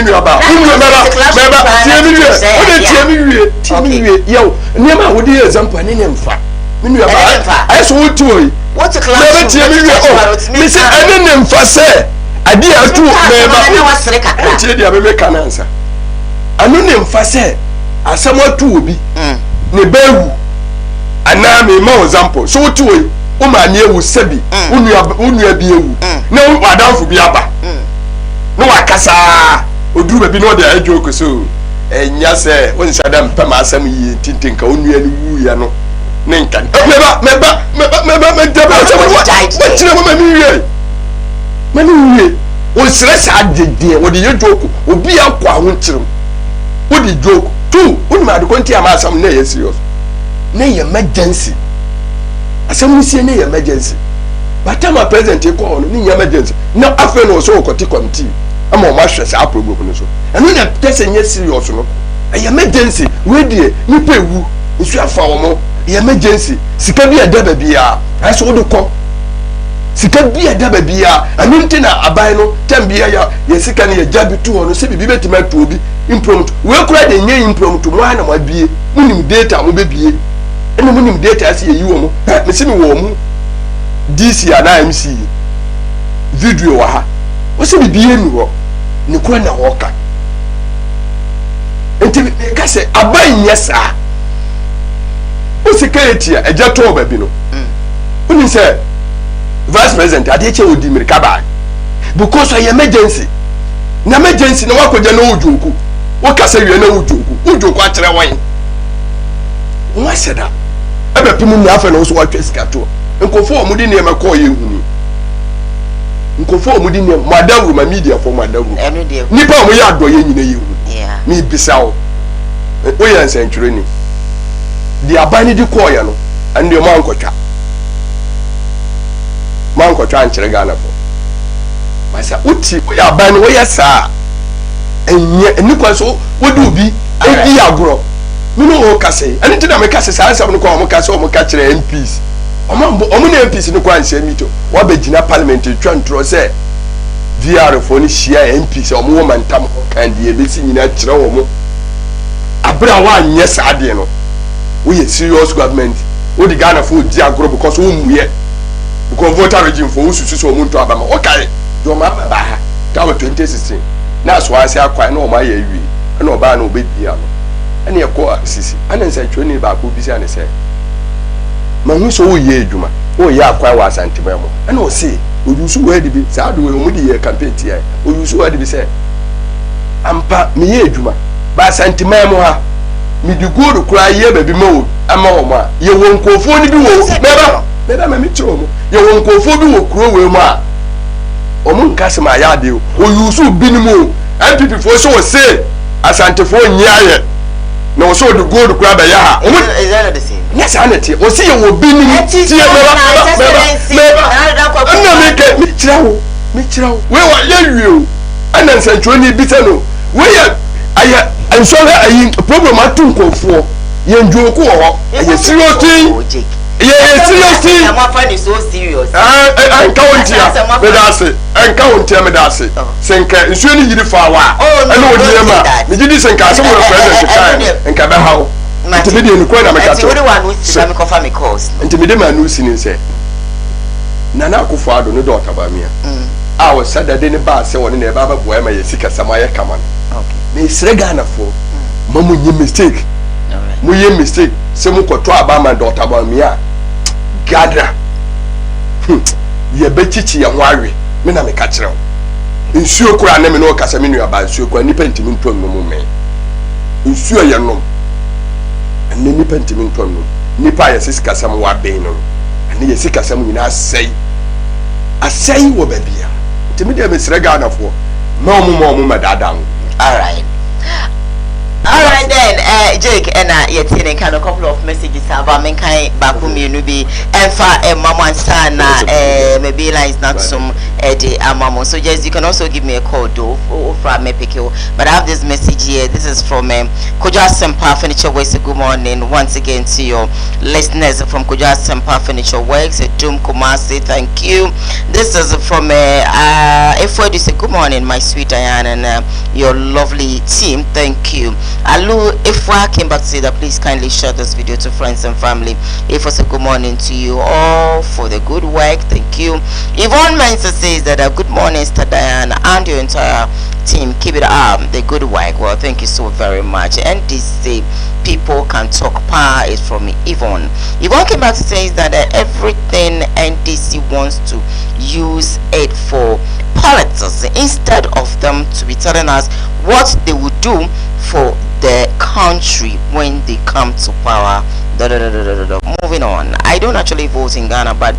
know about. Yo, never would you example an Indian fat. I saw to what's a class? Miss Indian for say. I did a two American answer. I know them for say, as someone to be Neberu, and now me more example. So to a woman near who Sebi, Unia Biu. No, I don't for Biaba. No, I casa, who do be no the joke so. And yes, when Saddam Pama some ye tinting only and woo, Ninkan. Many was less added dear. What do you joke? Will be a quauntum. What did joke? Two, when my country am some nay serious. Nay emergency. As some say nay emergency. But time my present you call me emergency. Now after no so got tea. I'm on my stress up program so. And when I'm testing yes serious no. A emergency, where dear, you pay woo. If you have found more emergency, Sikabi a debabia. I saw the call. Sika bi ada ba bia anunti na aban no tambia ya sika ne ya jabi tu hono se bibi betima tu obi impromptu we kura de nye impromptu mo ana ma bie munim data mo be bie ene munim data ase yi wo mo me se mi wo mu DC ana MC video wa ha wo se bibie nu ho ne kura na ho ka enti ka se aban yesa wo se ka etia eja to ba bi no unim se Vice President, I did you with the Mirkaba because of emergency. na emergency na wakoje na ojoku wo kasa wie na ojoku akyere wan won aseda ebe pimu ni afa na wo so watwe sikato nkofo omudi ne emekọ ye huni nkofo omudi ne madawu ma media for madawu nipa omo ya adoye nyina ye huni mi bisawo wo yan sentwere ni di abani di koya no ande mo ankotwa ankyere Ghana fo masa uti wo ya abani wo ya saa enye nikwa so wo du bi ebi agoro mino o kase ani tina me kase saa nsam no kwa o kase o ka kire MPs o na MPs no kwa nse mito wa begina parliament twa ntro se VR fo ni shia MPs o mo mantam kan die be si nyina kire wo mo abra wa anye saa de no we a serious government we the Ghana for di agro because we muye because voter regime for ususu so mo nto abama okay do ma ba ha ta 2016 na so ase akwa na o ma ya wi na o ba na obedi ano ene ekọ sisi ana nsantwe ni ba ko bi sia ne se ma hu so wo ye adwuma wo ye akwa wa asantema mo ene o se ojusu wa di bi sa do we mo di ye campaign ti ai ojusu wa di bi se ampa me ye adwuma ba asantema mo ha mi di go do kura ye ba bi ma wo ama wo ma ye wo nkofo ni bi wo beba me mi tro mo ye wo nkofo bi wo kuro we mo a omu nkase ma ya de ojusu bi ni mo MPP fo so wo se asantefo nyaye na wo so de gold kura ba ya ha o is that the same? Yes, aneti o si ye wo bi ni ti ye beba ana me kira wo we wa ye wie o ana nsantwo ni bi tano we ye aya anso ha ayi problem atun konfo ye njoku wo ho ye serious thing ye serious thing am afani so serious enka me dase senka nsuo ni yiri fa wa ana wo die ma me gidi senka so wo president kan enka be hawo ntimi de ni ko na me ka to ntimi wa no si me kofa me course ntimi de ma no si ni se nana akufo ado no do tabamia a wo sada de ni ba se woni na e ba ba boy ma ye sika sama ye kama no okay me sire Ghana fo mamu nyi mistake mu ye mistake se mu ko to abama do tabamia gadra ye bechichi ya nwawe me na me ka kire wo nsuo kura na me no kasa me nua ba nsuo kura nipa ntimi ntom no mu me nsuo ye nom ane nipa ntimi ntom no nipa ye sika sam wa ben no ane ye sika sam nyina asai wo babia ntimi de me sire Ghana fo ma omo madada. All right then, Jake, and yet in kind of couple of messages about mankind back home, you know, be and far a mama and son, maybe lines not some Eddie Amamo. So, yes, you can also give me a call, though, from Mepico. But I have this message here. This is from Koowaa Sempa Furniture Works. Good morning once again to your listeners from Koowaa Sempa Furniture Works. Doom Kumasi, thank you. This is from F4D. Say good morning, my sweet Diane, and your lovely team. Thank you. Alu, if I came back to say that, please kindly share this video to friends and family. If was a good morning to you all for the good work. Thank you. Yvonne Mensa says that good morning, Mr. Diana, and your entire team. Keep it up, the good work. Well, thank you so very much. And this people can talk power is from Yvonne. Yvonne came back to say that everything NDC wants to use it for politics instead of them to be telling us what they would do for the country when they come to power. Moving on. I don't actually vote in Ghana, but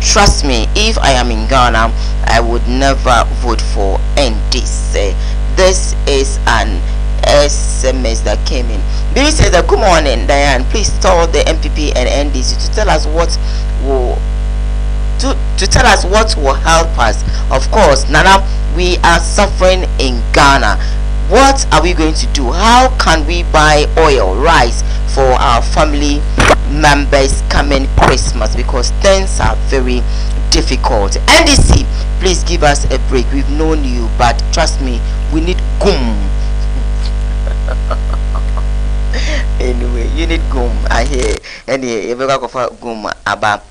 trust me, if I am in Ghana, I would never vote for NDC. This is an SMS that came in. Billy says that good morning, Diane. Please tell the MPP and NDC to tell us what will tell us what will help us. Of course, Nana, we are suffering in Ghana. What are we going to do? How can we buy oil, rice for our family members coming Christmas? Because things are very difficult. NDC, please give us a break. We've known you, but trust me, we need gum. Anyway, you need gum. I hear. Anyway, you better go for gum. About.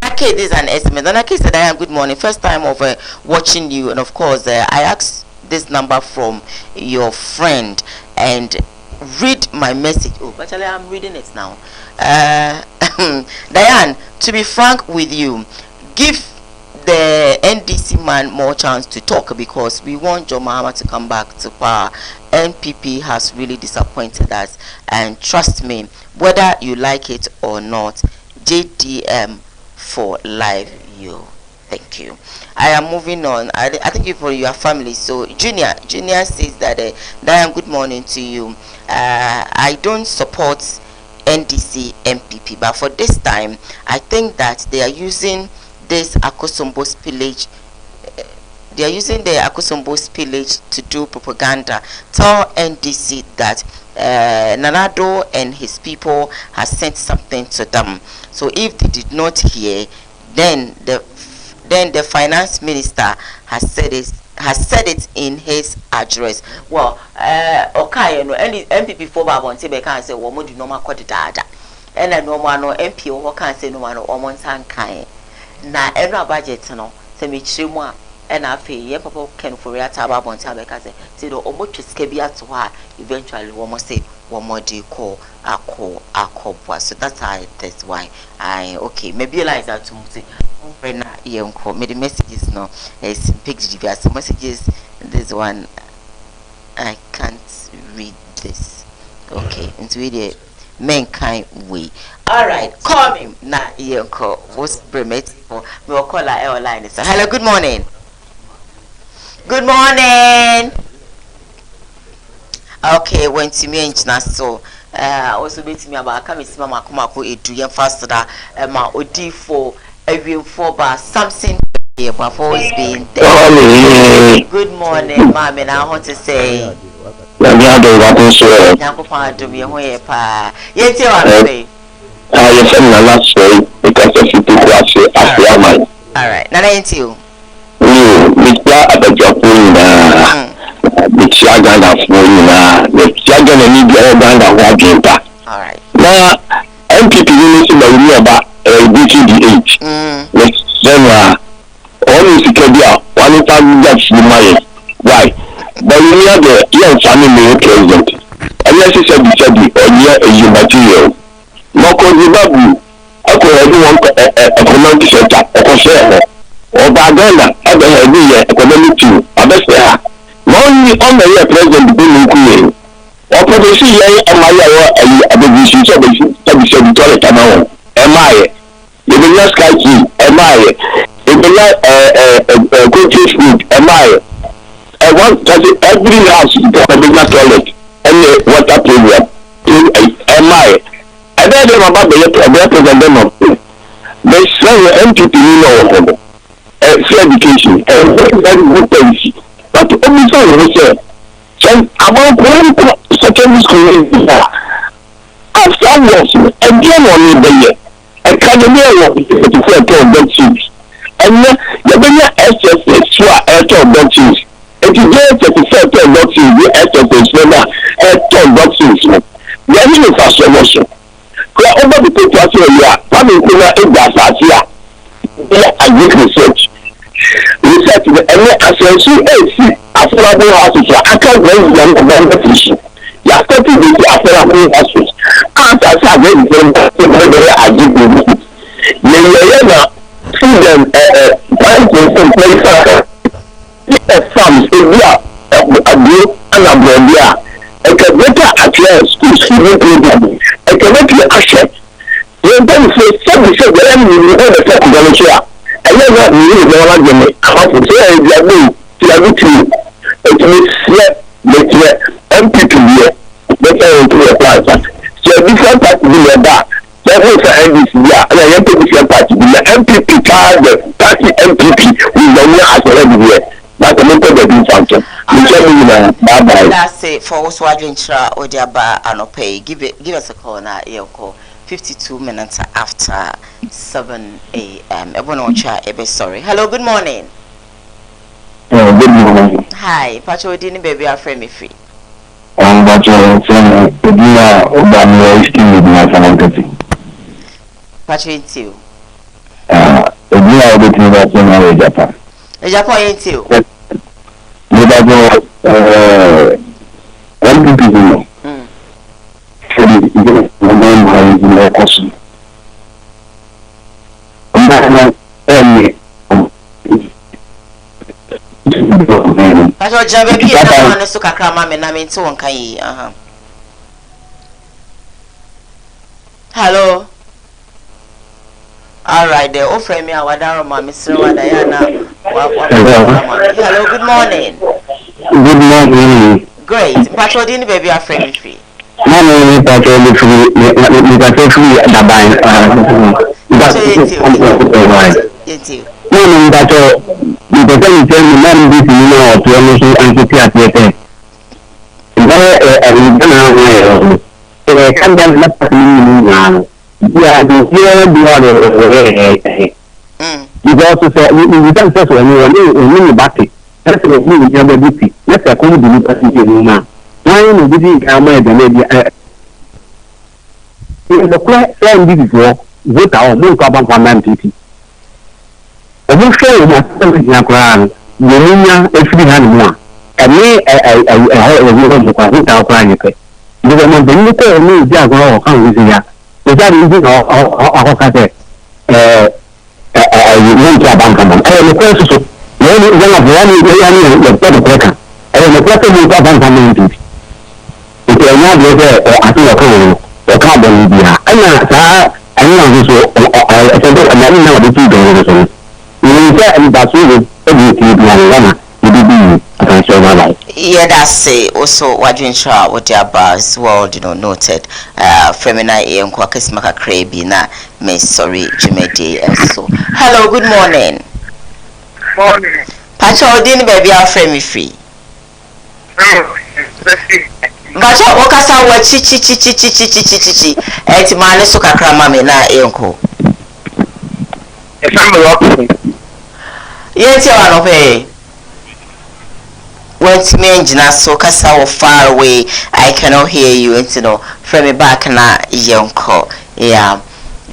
Okay, this is an estimate. And I said, I am good morning. First time of watching you, and of course, I asked this number from your friend and read my message. Oh, actually, I'm reading it now. Diane, to be frank with you, give the NDC man more chance to talk because we want John Mahama to come back to power. NPP has really disappointed us, and trust me, whether you like it or not, JDM for life. You. Thank you. I am moving on. I thank you for your family. So Junior says that Diane, good morning to you. I don't support NDC MPP, but for this time I think that they are using this Akosombo spillage. They are using the Akosombo spillage to do propaganda. Tell NDC that Nanado and his people has sent something to them. So if they did not hear, then the finance minister has said it in his address. Well, okay, no, any MPP for Babon Tibe can say, well, do normal code data. And a normal no MP or can say no one or one san kind. Na every budget, no, send me chimwa, and I pay, yeah, papa can for ya Babon Tabe, say, the almost skebia to her, eventually, one must say, one more do call a call. So that's why okay, maybe like that to say. Right now, the messages no, it's big so messages. This one I can't read this. Okay, into the mankind way. All right, call me now. What's permit for we will call our airline. So hello, good morning. Good morning. Okay, when to me so. Also meet me about coming to Mama Kumako edu faster ma odi for every for something here but always been there. Good morning, ma'am, and I want to say all right, now ain't you. Alright. Now, MPP units in the about reaching the age. Then, always Kebia, 1,000 that's the money. Why? But we have the young family president. And yes, he said, or near a material. Moko Zibabu, I could have one economic sector, or Bagana, other economic too, a only on the year president being or policy and my abolition the toilet amount. Am I? You will not sky key. Am I? You will not go to food. Am I? I want that every house is got a bigger toilet and the water program. Am I? I don't know about the president. They say MPP know free education and very good policy. But only so we say, about one secondary school afterwards, again on the year, academy of the chiefs, and the SSS were airtel boxes. It is there to the boxes, the SSS never airtel boxes. We are in fast promotion. We are over the people here, coming to the agric research. Research the association affordable houses for account young fishing. You are starting with the affordable houses. As I said, very agric. You see them farms in there, a blue and a broad. A better address, school program, a community action. You don't say, the enemy will go to the I never knew the argument. How to say they are going to it makes MPP here, better into the plaza. So a different party in the back. That was the NDC, and I am different party. The MPP card, the party MPP, we don't know as already here. But I'm not going to do something. That's it for us watching or their bar and pay. Give us a call now, 52 minutes after 7 a.m. Everyone on chat, sorry. Hello, good morning. Good morning. Hi, Pacho didn't baby our friend me free. Pacho ain't you. Japan. Japan ain't you. Pacho jabe bi na man so kakra ma me na me nti won kan yi. Hello. All right, there. Oh, friend, me, I was down on Mr. Wadayana. Hello, good morning. Good morning. Great. Pacho, didn't baby a friend free? No, Pacho, free. You got free at the bank. No, Pacho, you can tell me, man, this is not your mission and to see at the end. Come down, not now. Yeah, the here the other. You also say we don't say when you back it. That's what we have a duty. Let's say come to the now. Why you busy come the media? The plan this is what vote our no problem for man TT. Omo show you something na kran. Yenya efiri ha ni mo. Emi we ko ta kran ni pe. The man dey ni ko ni ji agoro o kan wi ya. The that is it or you want to bank them. I am a question. When of the breaker, I am a question with a bank community. If you are not there, I think a carbon media. I know this will know the two dollars. You say, and that's really everything. Yeah, that's it. Also, what you ensure what your bars world, noted. Femina and Quackers Maka Craby na me sorry, Jimmy also. Hello, good morning. Morning. Pacho, didn't baby our frame free. Pacho, Okasa, what chichi. Et Manesuka Kramame na enko. If I'm Yes, you are okay. What's me engine so kasa far away, I cannot hear you from me back na yonko. Yeah,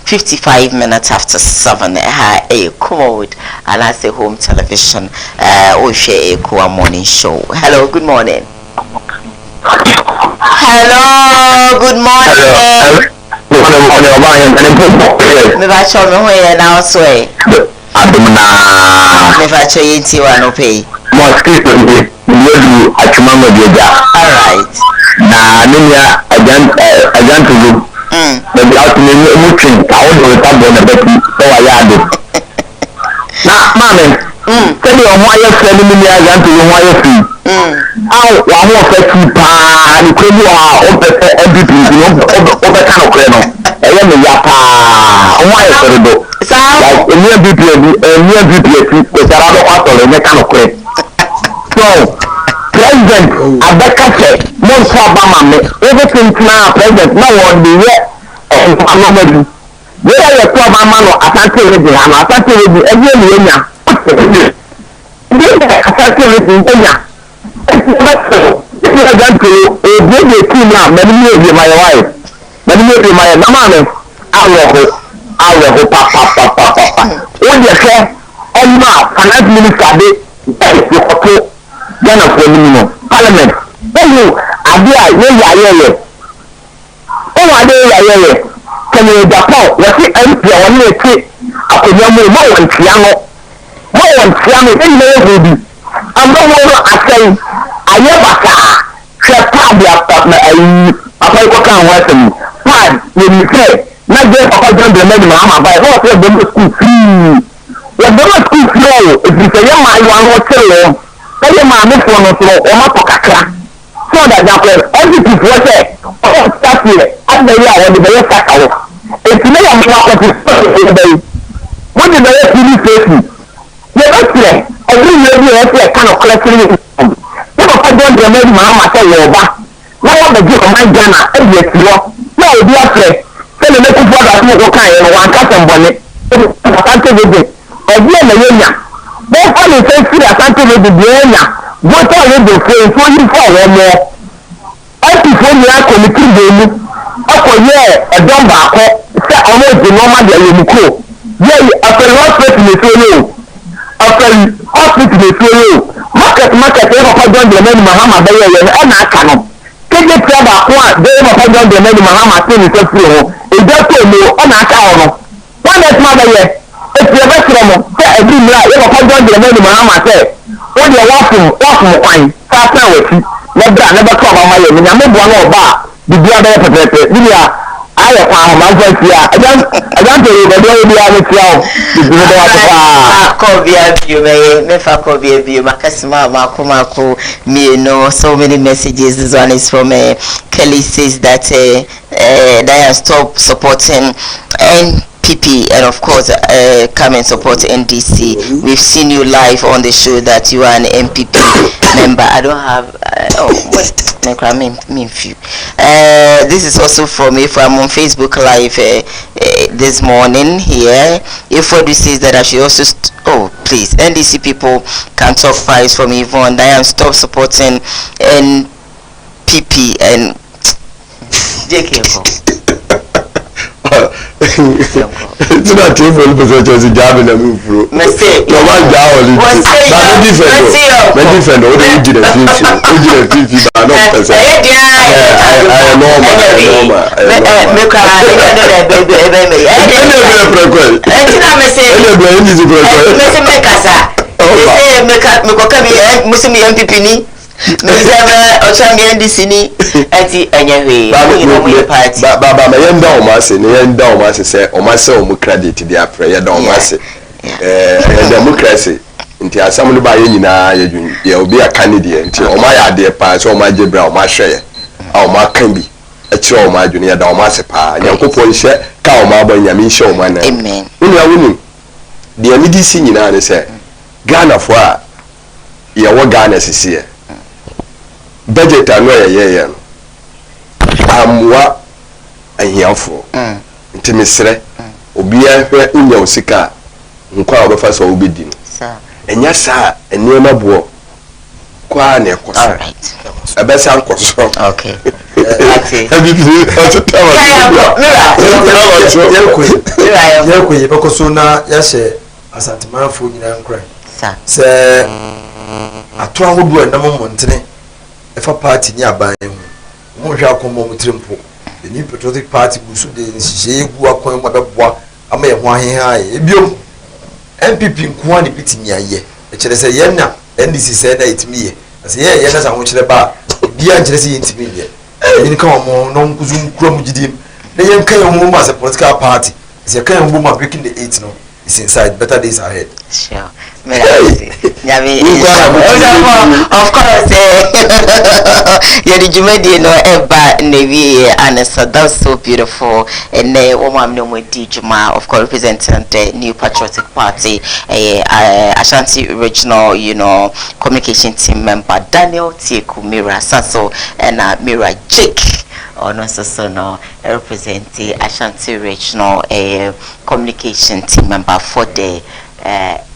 55 minutes after 7. A code and I say home television. We share a Koowaa morning show. Hello, good morning. Hello, good morning. Me ba show me where now sway. Me ba show you no pay. Alright. Na niya agent to you. But out in the motion, I will have on the baby, so I added. Now, mammy, tell you why you're sending me agent to you, why you're free. Oh, one more fetchy pan, you are everything, over kind of cradle. I am a yapa. Why is it? Like a near BPS, because I don't want to make kind of cradle. So, President Abeka said, "Most Obama, everything now, President, no one be yet." And Muhammad, where are your Obama or Asante Ready? I'm Asante Ready every year. Asante Ready, Kenya. If you are going to a big team now, many years my wife, many years my mama, I will go, papa. What you say? And now, finance minister, Ghana for minimum parliament. Oh, Adia, can you Japan? Let's see, MP, I want to say, I could know more than Tiano. Any way will be. I'm not going to say, I never saw Pabia, I can't work in. Pad, when you say, not just for the men, Mama, but also the school fee. When the school flow, if you say, I want to tell Tell my miss one or Kakra. So that everything was there. Oh, start here. And the year when the very sack out. If you may have not what did the rest really face me? The rest here, every year you have a kind of collecting. Never find one to make my mama say Yoba. Now what the gift of my Ghana, every year. No, dear friend. Tell the little brother who will kind of one cat and bonnet. I can't tell you. Again, the year. Wọ́n fọ́ lè fẹ́ sí àtàntì lè dìbò ẹ̀yà gbọ́tọ̀ lè dò fún èso yìí fún ọ̀rọ̀ ọmọ ẹ̀pì fún ní akọ̀mìtì ìdèmí ọkọ̀ yẹ ẹ̀dọ́ bàákọ́ sẹ́ ọmọ ìdè ní ọmọdé ẹ̀yẹ mú kúrò yẹ ọ̀fẹ́lì hospital lè fi olóò ọ̀fẹ́lì hospital lè fi olóò market ẹ̀ kọ́kọ́ jọ́ ǹdẹ̀ mẹ́rin mahama bẹ́yẹ yẹn ẹ̀ nà áka nọ kéde tí a bá kún à bẹ́ẹ̀ kọ́kọ́ jọ́ ǹdẹ̀ mẹ́rin mahama tí ní sẹ́fì wọn ìjọ tó èlò ẹ̀ nà áka wọn wọ́n dẹ̀ tí wọ́n bẹ́yẹ ètò ẹ̀ bẹ́ sọ̀rọ̀ mọ́ sẹ́ every night you papa John the man mama say o de wafum kwan sa sa wati na bra na ba to ba ma ye me nya me bo na oba bibia be pepepe bibia aye kwa ho ma fa tia ajan to go do bia me tia o bibia do wa ko bia bi me fa ko bia bi makasima makoma ko me no so many messages. This one is from Kelly says that Diane stop supporting NPP and of course come and support NDC. We've seen you live on the show that you are an MPP member. I don't have this is also from if I'm on Facebook live this morning here. If what this says that I should also please NDC people can talk price from Yvonne. Diane stop supporting NPP and JK. It's not too full because it's a job in a move through. Mistake. No one down. But different. What do you do? I know. Baba my yenda o ma se ne yenda o ma se o ma se o mu credit dia prayer da o ma se democracy nti asam no ba ye nyina ye obi aka ne dia nti o ma ya de pa so o ma jebra o ma hweye o ma kan bi e chi o ma adwene ya da o ma se pa nyankopon hye ka o ma ba nyame hye o ma na amen woni dia mi di si nyina ne se Ghana fo a ye wo Ghana sisi budget anu ye amwa ahiafo ntimesre obi ahwe unya osika nkwa obefa so obedi no enya sa enema bo kwa na ekoso alright abesa nkoso okay yakwe bekoso na yahye asantemanfo nyina nkran se ato ahodo enam montene efa party ni aban hu mo hwa akomo mutrempo the new patriotic party busu de nhihye egu akon mo beboa ama ye ho aheha ebiom MPP nko ani bitimi aye e kire se ye na NDC se na itimi ye ase ye na sa ho kire ba bia kire se ye itimi ye ni ka mo no nkuzu nkura mu gidim na ye nka ye ho ma as a political party se kan ye ho ma breaking the 8 no is inside better days ahead sure of course yeah the Jumedi no eba nevi and so that's so beautiful and woman no Juma of course representing the New Patriotic Party Ashanti Regional communication team member Daniel Tieku Mira Sasso and Mira Jake no representing Ashanti Regional communication team member for the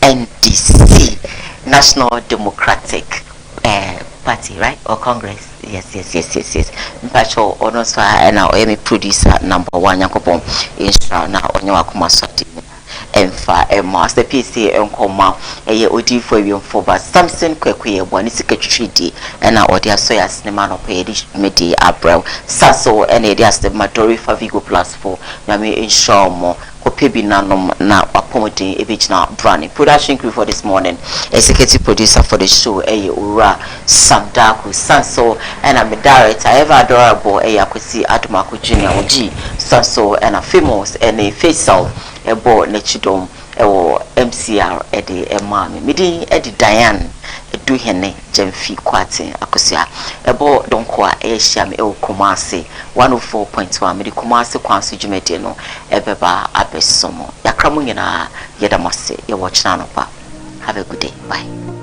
NDC National Democratic Party, right? Or Congress? Yes. Mpacho ono so na o producer number 1 yakopon insha na onye wakoma softi emfa master PC enkoma odi for wiemfo ba Samson kwekwe boni sikatwidi na odi asoya cinema no pe di medi abrel saso na edi as the Madori for Vigo plus 4 nyame insha mo kopebi nanom na apomodin ebegina branding production crew for this morning executive producer for the show Ura Samdaku Sanso and I'm a director ever adorable Akwesi Adomako Junior OG Sanso and a famous and a facial ebo nechidom MCR edi emami midi edi Diane edu hene Jemfi Kwati akosia ebo donkwa ehia me Kumasi 104.1 midi Kumasi kwanso jumede no ebeba abesomo yakramu nyina yedamase ye watch na no pa. Have a good day. Bye.